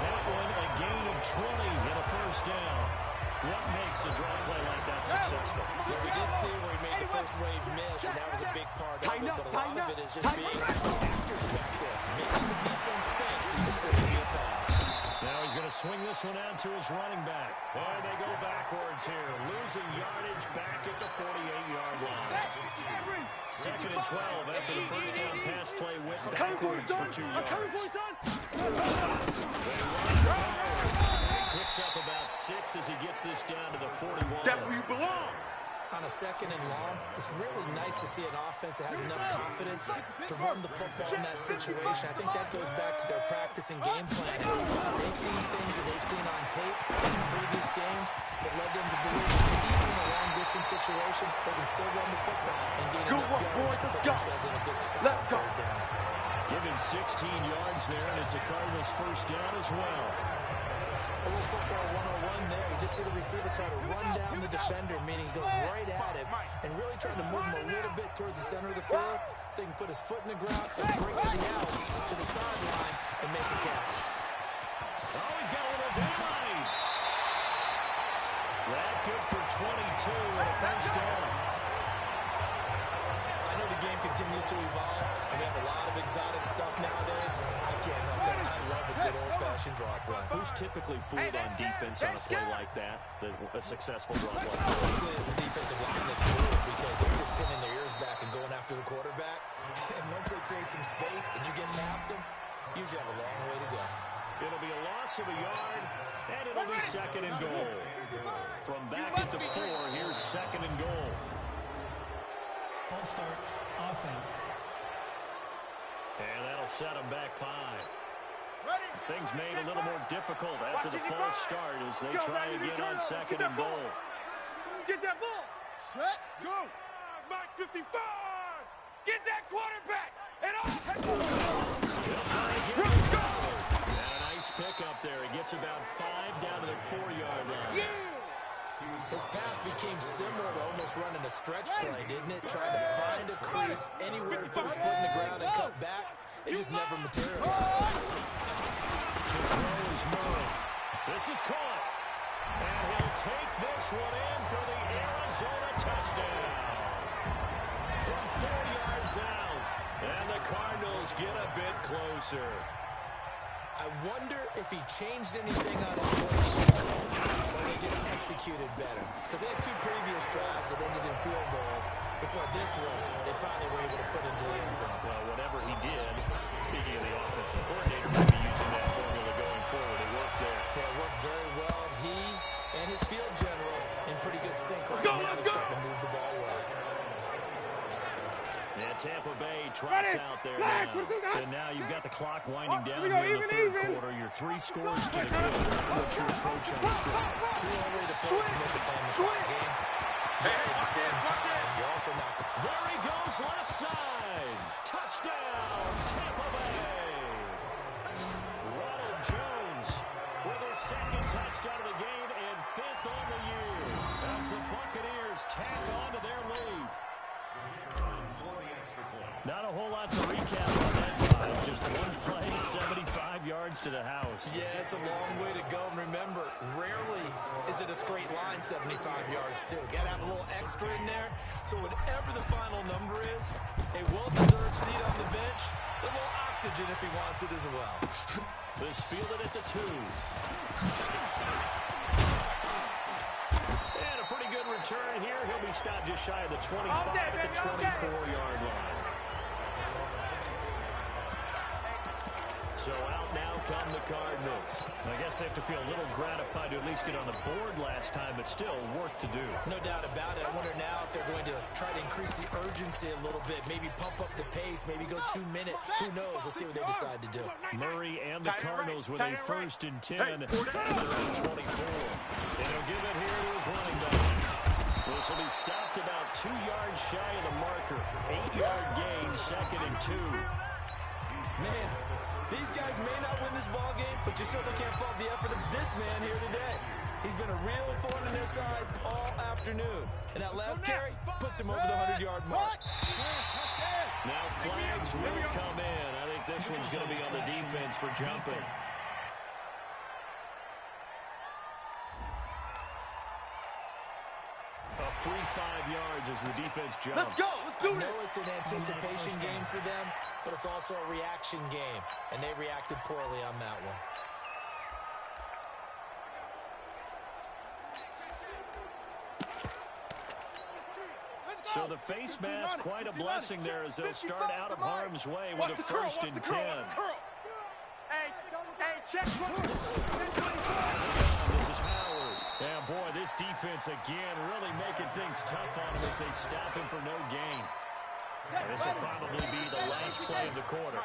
That one a gain of 20 and a first down. What makes a draw play like that successful? Well, we did see where he made the first wave miss, and that was a big part of it, but a lot of it is just being actors back there, making the defense think it's going to be a pass. Now he's going to swing this one out to his running back. And they go backwards here, losing yardage back at the 48-yard line. Second and 12 after the first down pass play went backwards for 2 yards. They run he picks up about 6 as he gets this down to the 41. That's where you belong. On a second and long, it's really nice to see an offense that has enough confidence to run the football in that situation. I think that goes back to their practice and game planning. They've seen things that they've seen on tape and in previous games that led them to believe that even in a long-distance situation, they can still run the football and gain enough yards to put themselves in a good spot. Let's go. Give him 16 yards there, and it's a Cardinals first down as well. A little football 101 there. You just see the receiver try to run down the defender, meaning he goes right at him and really trying to move him a little bit towards the center of the field so he can put his foot in the ground and break to the out, to the sideline, and make a catch. Oh, he's got a little deadline. That good for 22 and a first down. I know the game continues to evolve, and we have a lot of exotic stuff nowadays. I can't help it. I love a good old-fashioned draw play. Who's typically fooled on defense on a play like that, a successful draw play? Typically, it's the defensive line that's fooled because they're just pinning their ears back and going after the quarterback. And once they create some space and you get past them, you usually have a long way to go. It'll be a loss of a yard, and it'll be second and goal. From back at the 4, here's second and goal. False start, offense. And that'll set them back 5. Things made a little more difficult after the false start as they try again on second and goal. Get that ball. Set. Go. Back 55. Get that quarterback. And They'll try again. And a nice pickup there. He gets about 5 down to the 4-yard line. His path became similar to almost running a stretch play, didn't it? Trying to find a crease anywhere to put his foot in the ground and cut back. It just never materialized. To throw is Murray. This is caught. And he'll take this one in for the Arizona touchdown. From 4 yards out. And the Cardinals get a bit closer. I wonder if he changed anything on his play sheet or they just executed better. Because they had 2 previous drives that ended in field goals. Before this one, they finally were able to put into the end zone. Well, whatever he did, speaking of the offensive coordinator, might be using that formula going forward. It worked there. Yeah, it worked very well. He and his field general in pretty good sync right now. They're starting to move the ball well. And Tampa Bay trots out there now. And now you've got the clock winding down here in the third quarter. You're 3 scores to the good. What's your approach on this drive? Too early to play to make a famous game. at the same time, you're also not. There he goes, left side. Touchdown, Tampa Bay. Ronald Jones with his second touchdown of the game and 5th on the year as the Buccaneers tack on to their lead. Not a whole lot to recap on that drive. Just one play, 75 yards to the house. Yeah, it's a long way to go. And remember, rarely is it a straight line 75 yards, too. Got to have a little extra in there. So whatever the final number is, a well-deserved seat on the bench, a little oxygen if he wants it as well. This fielded at the 2. And a pretty good return here. He'll be stopped just shy of the 25 at the 24-yard line. So out now come the Cardinals. I guess they have to feel a little gratified to at least get on the board last time, but still work to do. No doubt about it. I wonder now if they're going to try to increase the urgency a little bit, maybe pump up the pace, maybe go 2 minutes. Who knows? Let's see what they decide to do. Murray and the Cardinals with a 1st and 10 at around 24. And he'll give it here to his running back. This will be stopped about 2 yards shy of the marker. 8-yard gain, 2nd and 2. Man, these guys may not win this ball game, but you certainly can't fault the effort of this man here today. He's been a real thorn in their sides all afternoon. And that last carry puts him over the 100-yard mark. Now flags will come in. I think this one's going to be on the defense for jumping. A free 5 yards as the defense jumps. Let's go. Let's do it. I know it's an anticipation game for them, but it's also a reaction game, and they reacted poorly on that one. So the face mask, quite a blessing there as they'll start out of harm's way with a 1st and 10. Hey, check. This is Howard. Yeah, boy, this defense again really making things tough on him as they stop him for no gain. This will probably be the last play of the quarter.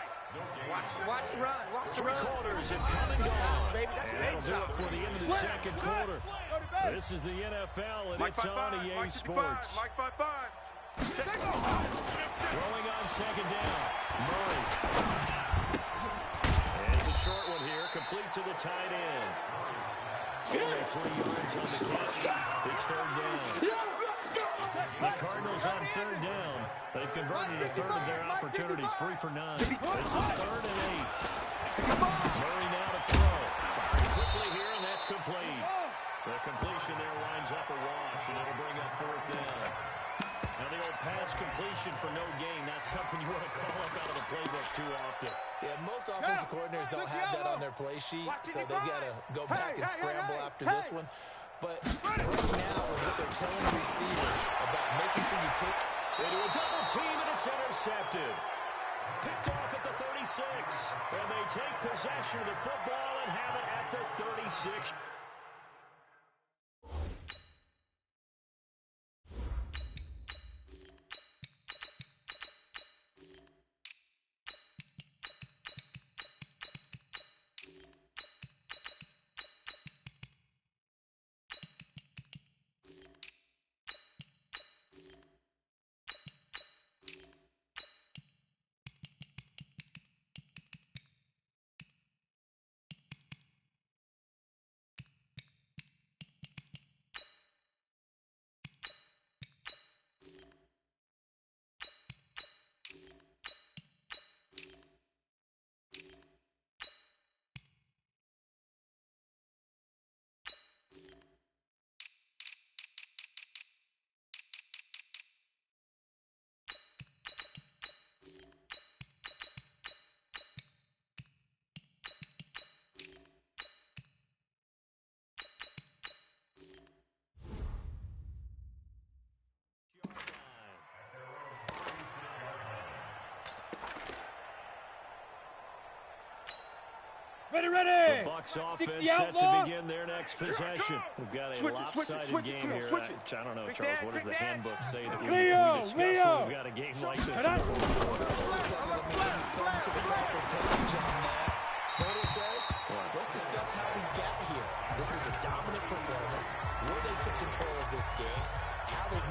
Watch the run. Watch the 3 run. quarters have come and gone. Baby, that's And that'll do it for the end of the 2nd quarter. This is the NFL, and it's on EA Sports. Mike 5-5. Throwing on 2nd down. Murray. And it's a short one here, complete to the tight end. Only 3 yards on the catch. It's 3rd down. The Cardinals on 3rd down. They've converted a 3rd of their opportunities, 3 for 9. This is 3rd and 8. Murray now to throw. Firing quickly here, and that's complete. The completion there winds up a wash, and it'll bring up 4th down. Now the old pass completion for no gain, not something you want to call up out of the playbook too often. Yeah, most offensive coordinators don't have that on their play sheet, so they've got to go back and scramble after this one. But right now, what they're telling receivers about making sure you take into a double team, and it's intercepted. Picked off at the 36, and they take possession of the football and have it at the 36. Ready. The Bucs offense set to begin their next possession. We've got a lopsided game here. I don't know, Charles, what does the handbook say that we discuss when we've got a game like this? What it says, let's discuss how we got here. This is a dominant performance, where they took control of this game, how they've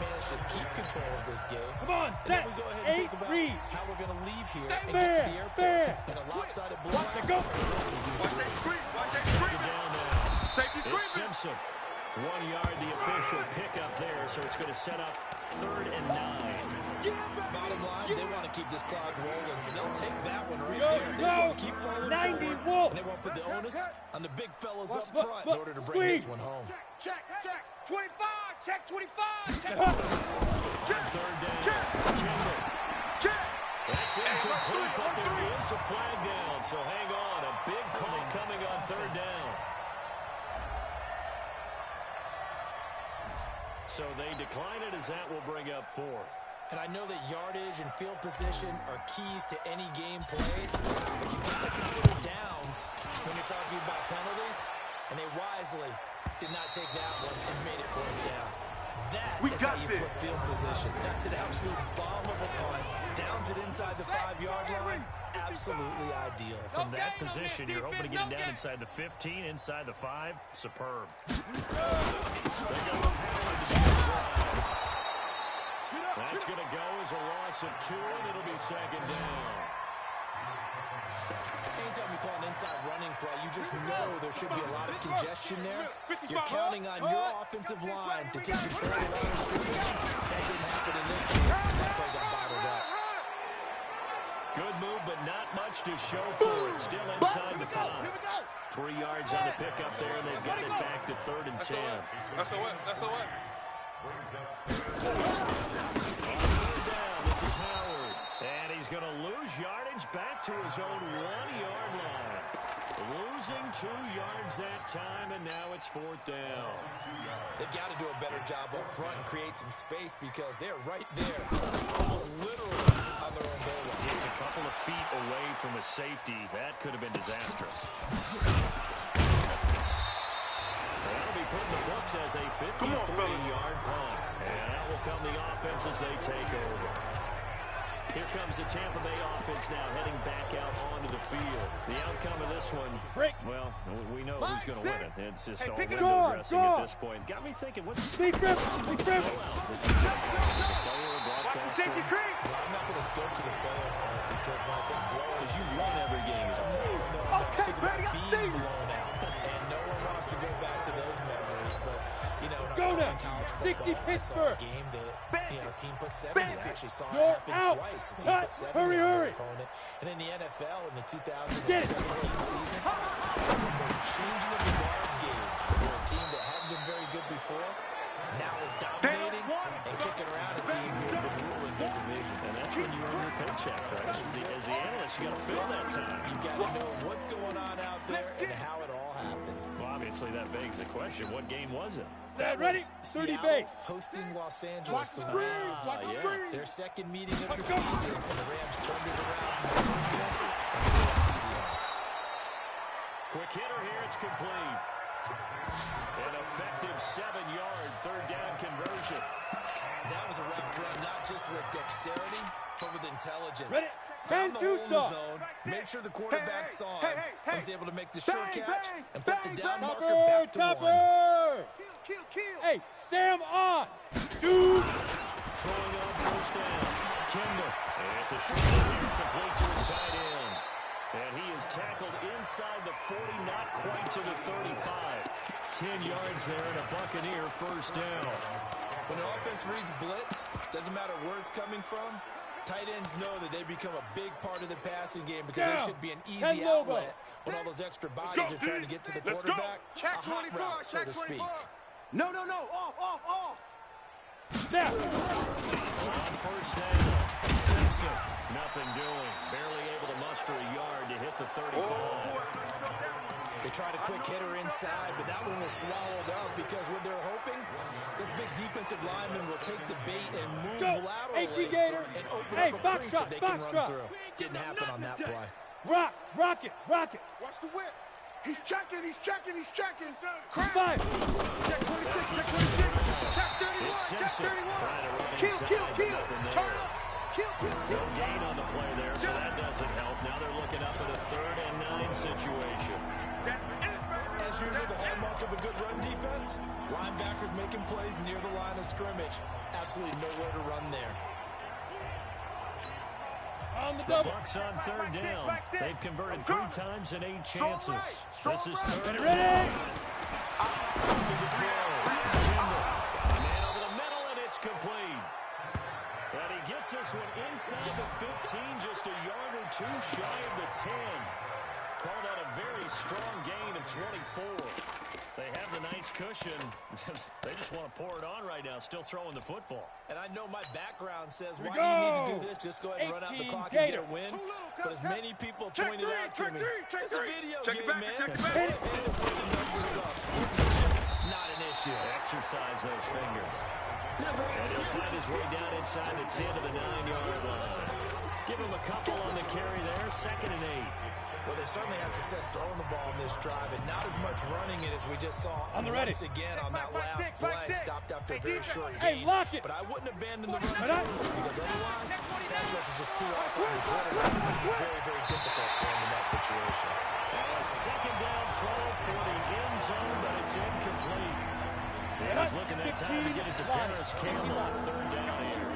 and get to the airport. And a lopsided blowout. Watch it go. Watch that screen. Watch that Second screen. down now. Safety It's screen. Simpson. 1 yard, the official pickup there, so it's going to set up 3rd and 9. Bottom line, they want to keep this clock rolling, so they'll take that one right Go, there. They just want to keep falling 90 forward, Wolf. and they won't put the onus on the big fellas up Look, front look, in order to bring this squeeze. one home. Check. 25. Check 25. Check. 3rd down. Kendall. Check. That's incomplete, but there is a flag down, so hang on. A big call coming on 3rd down. So they decline it as that will bring up 4th. And I know that yardage and field position are keys to any game played, but you got to consider downs when you're talking about penalties, and they wisely did not take that one and made it 4th down. That is how you flip field position. That's an absolute bomb of a punt. Downs it inside the 5-yard line. Absolutely ideal. From that position, you're hoping to get him down inside the 15, inside the 5. Superb. That's going to go as a loss of 2, and it'll be 2nd down. Anytime you call an inside running play, you just know there should be a lot of congestion there. You're counting on your offensive line to take control of the line of scrimmage. That didn't happen in this case. That play got bottled up. Good move, but not much to show for it. Still inside the 5. 3 yards on the pickup there, and they've got it back to 3rd and 10. That's a what? This is Howard, and he's going to lose yardage back to his own 1-yard line. Losing 2 yards that time, and now it's 4th down. They've got to do a better job up front and create some space because they're right there, almost literally on their own goal line. Just a couple of feet away from a safety. That could have been disastrous. That'll be put in the books as a 53-yard punt. And that will come the offense as they take over. Here comes the Tampa Bay offense now heading back out onto the field. The outcome of this one, well, we know who's going to win it. It's just all window dressing at this point. Got me thinking, what's the blowout? Watch the safety screen. Well, I'm not going to go to the player part because when I think blowout, Because you won every game as a whole. Okay, ready, I see being you. blown out. And no one wants to go back to those memories. But, you know, when I Go was now. playing college 60 football, I saw a Pittsburgh. game that, you know, a team put 70. I actually saw it You're happen out. twice. A team Cut. put 70 Hurry, on their hurry. opponent. And in the NFL, in the 2017 Get it. season, some of those changing of the guard games where a team that hadn't been very good before now is dominating and kicking around a team who had been ruling the division. And that's when you earn your paycheck, right? As the analyst, you got to fill that time. You've got to know what's going on out there and how it all happened. Well, obviously, that begs the question, what game was it? Set, ready? was 30 Seattle base. hosting Los Angeles. Watch the screen. Watch the yeah. screen. Their second meeting of the Let's go. season, and the Rams turned it around in the first effort and beat the Seahawks. Quick hitter here, it's complete. An effective 7-yard 3rd down conversion. That was a route run, not just with dexterity, but with intelligence. Ready? Found the hole in the Tucson. zone, made sure the quarterback saw him, and was able to make the Bang, short catch bang, and put the bang, down bang. marker back to 1. Topper. Kill. Hey, Sam on. Shoot. Throwing on 1st down. Kendall. And it's a short here, complete to his tight end. And he is tackled inside the 40, not quite to the 35. 10 yards there and a Buccaneer 1st down. When an offense reads blitz, doesn't matter where it's coming from, tight ends know that they become a big part of the passing game because there should be an easy outlet when all those extra bodies are trying to get to the quarterback. Check A hot 24, route, so check to speak. 24. No. Off. Snap. On 1st down, Simpson, nothing doing. Barely able to muster a yard to hit the 35. They tried a quick hitter inside, but that one was swallowed up because what they're hoping, this big defensive lineman will take the bait and move Go. laterally Gator. and open Hey, up a box crease drop, that they can box run drop. through. Didn't happen on that play. Rock it. Watch the whip. He's checking. Crap. 5. Check 26. Check 31. It's Check Simpson 31. trying to run Kill. inside, but nothing Turn there. up. Kill. No gain on the play there, so that doesn't help. Now they're looking up at a 3rd and 9 situation. That's it, baby. As usual, the hallmark of a good run defense, linebackers making plays near the line of scrimmage. Absolutely nowhere to run there. On the The double. Bucs on third down. They've converted 3 times in 8 chances. This is third. Ready? Man over the middle, and it's complete. And he gets this one inside the 15, just a yard or 2 shy of the 10. Called out a very strong gain of 24. They have the nice cushion. They just want to pour it on right now, still throwing the football. And I know my background says, why do you need to do this? Just go ahead and run out the clock and get a win. But as many people pointed out to me, it's a video game, man. Not an issue. Exercise those fingers. And he'll find his way down inside the 10 to the 9-yard line. Give him a couple on the carry there, 2nd and 8. Well, they certainly had success throwing the ball in this drive, and not as much running it as we just saw once again on that last play. Stopped after a very short gain. But I wouldn't abandon the run totally, because otherwise, pass rush is just too off on the quarterback. It makes it very, very difficult for him in that situation. A 2nd down throw for the end zone, but it's incomplete. He's looking that time to get it to Paris Campbell on 3rd down here.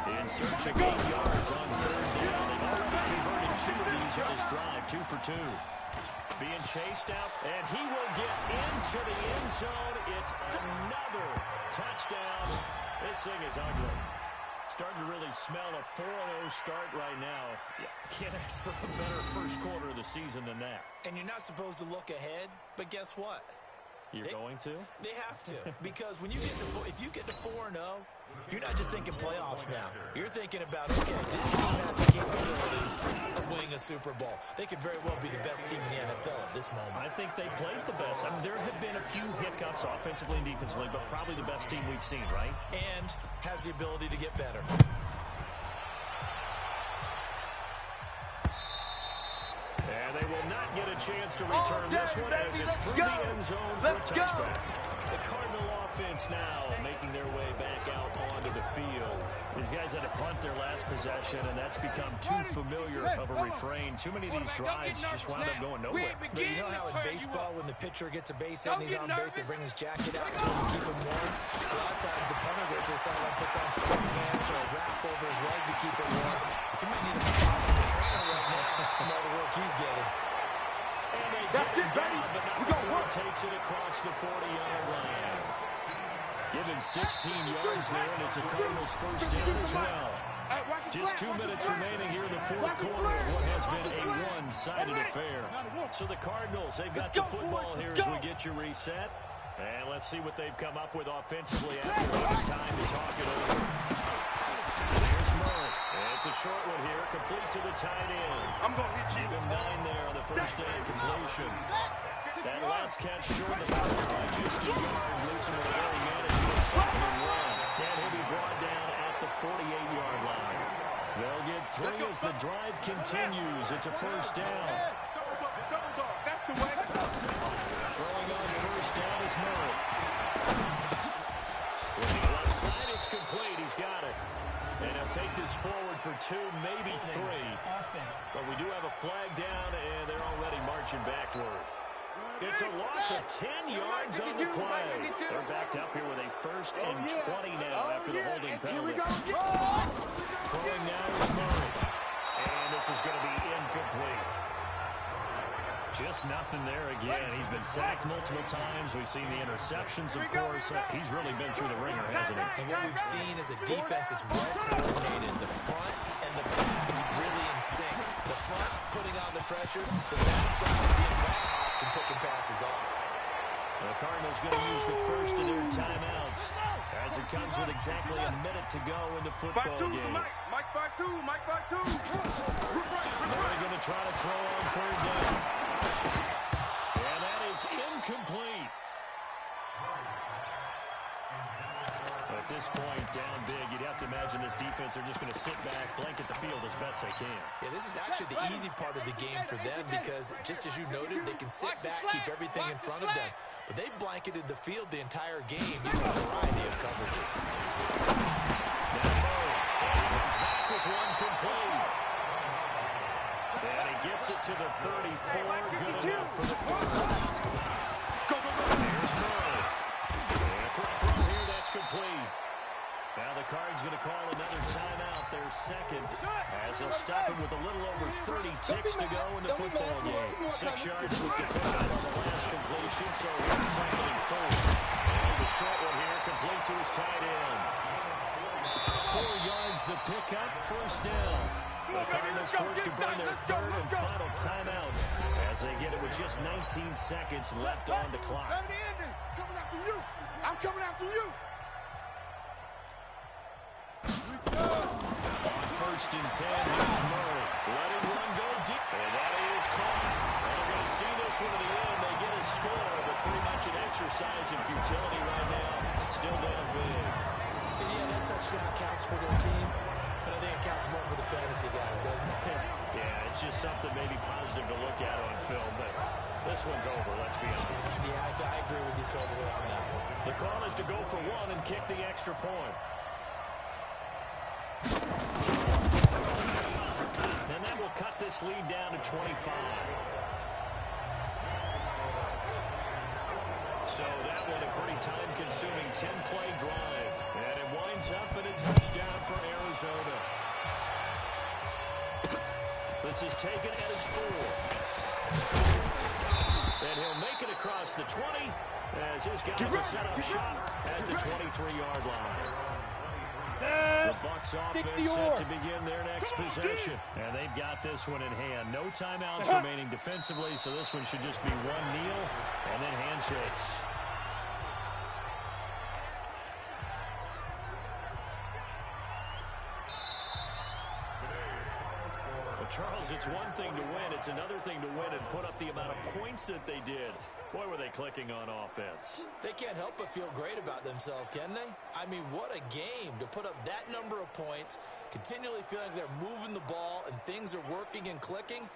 In search of 8 yards on 3rd down. They've already converted 2 of these on this drive, 2 for 2. Being chased out, and he will get into the end zone. It's another touchdown. This thing is ugly. Starting to really smell a 4-0 start right now. Can't ask for a better first quarter of the season than that. And you're not supposed to look ahead, but guess what? You're going to? They have to, because when you get to if you get to 4-0, you're not just thinking playoffs now. You're thinking about, okay, this team has the capabilities of winning a Super Bowl. They could very well be the best team in the NFL at this moment. I think they played the best. I mean, there have been a few hiccups offensively and defensively, but probably the best team we've seen, right? And has the ability to get better. And they will not get a chance to return this one as it's through the end zone for a touchback. The Cardinal offense now making their way back out onto the field. These guys had to punt their last possession, and that's become too familiar of a refrain. Too many of these drives just wound up going nowhere. But you know how in baseball, when the pitcher gets a base hit and he's on base, they bring his jacket out to him to keep him warm? A lot of times the punter goes to the sideline, puts on sweatpants or a wrap over his leg to keep it warm. He might need a massage from the trainer right now from all the work he's getting. And they get it down, but not before it takes it across the 40-yard line. Give him 16 yards there, and it's a Cardinals first down as well. Just 2 minutes remaining here in the fourth quarter of what has been a one-sided affair. So the Cardinals, they've got the football here as we get you reset. And let's see what they've come up with offensively after having time to talk it over. Here's Murray. It's a short one here, complete to the tight end. I'm going to hit you. Give him 9 there on the first down completion. That last catch short of the mark by just a yard, leaves him with a very manageable 2nd and 1. And he'll be brought down at the 48-yard line. They'll get 3 as the drive continues. It's a first down. That's the way. Throwing on first down is Murray. With the left side, it's complete. He's got it. And he'll take this forward for 2, maybe 3. Offense. But we do have a flag down, and they're already marching backward. It's a loss of 10 yards on the play. They're backed up here with a 1st and 20 now after the holding penalty. Throwing now is Murray. And this is going to be incomplete. Just nothing there again. He's been sacked multiple times. We've seen the interceptions, of course. He's really been through the ringer, hasn't he? And what we've seen is a defense is well coordinated. The front and the back really in sync. The front putting on the pressure, the back side being Hawks and picking passes off. The Cardinals going to use the first of their timeouts as it comes with exactly a minute to go in the football game. Mike by two. They're going to try to throw on 3rd down. And that is incomplete. At this point, down big, you'd have to imagine this defense, they're just going to sit back, blanket the field as best they can. Yeah, this is actually the easy part of the game for them because, just as you noted, they can sit back, keep everything in front of them. But they blanketed the field the entire game using a variety of coverages. Now Murray, he's back with one complete. And he gets it to the 34, good enough for the first. Here's Murray. And a quick throw here, that's complete. Now the Card's going to call another timeout, their second, as they'll stop him with a little over 30 ticks to go in the football game. 6 yards was the pickup on the last completion, so it's second and 4. That's a short one here, complete to his tight end. 4 yards the pickup, first down. The Cardinals forced to burn their third and final timeout as they get it with just 19 seconds left on the clock. Coming after you. I'm coming after you. On first and 10, here's Murray. Letting one go deep. And that is caught. And they're going to see this one to the end. They get a score, but pretty much an exercise in futility right now. Still down big. Yeah, that touchdown counts for their team, but I think it counts more for the fantasy guys, doesn't it? Yeah, it's just something maybe positive to look at on film, but this one's over, let's be honest. Yeah, I agree with you totally on that one. The call is to go for one and kick the extra point. And that will cut this lead down to 25. So that one a pretty time-consuming 10-play drive. And it winds up in a touchdown for Arizona. This is taken at his 4. And he'll make it across the 20 as his guys will set up shop at the 23-yard line. The Bucs offense set to begin their next possession. And they've got this one in hand. No timeouts remaining defensively, so this one should just be one kneel and then handshakes. Well, Charles, it's one thing to win. It's another thing to win and put up the amount of points that they did. Boy, were they clicking on offense. They can't help but feel great about themselves, can they? I mean, what a game to put up that number of points, continually feeling they're moving the ball and things are working and clicking.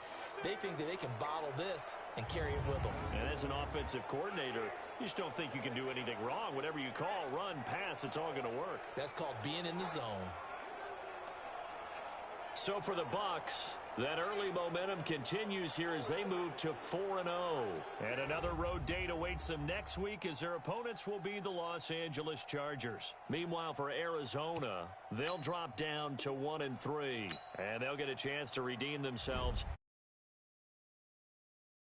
They think that they can bottle this and carry it with them. And as an offensive coordinator, you just don't think you can do anything wrong. Whatever you call, run, pass, it's all going to work. That's called being in the zone. So for the Bucs, that early momentum continues here as they move to 4-0. And another road date awaits them next week as their opponents will be the Los Angeles Chargers. Meanwhile, for Arizona, they'll drop down to 1-3. And they'll get a chance to redeem themselves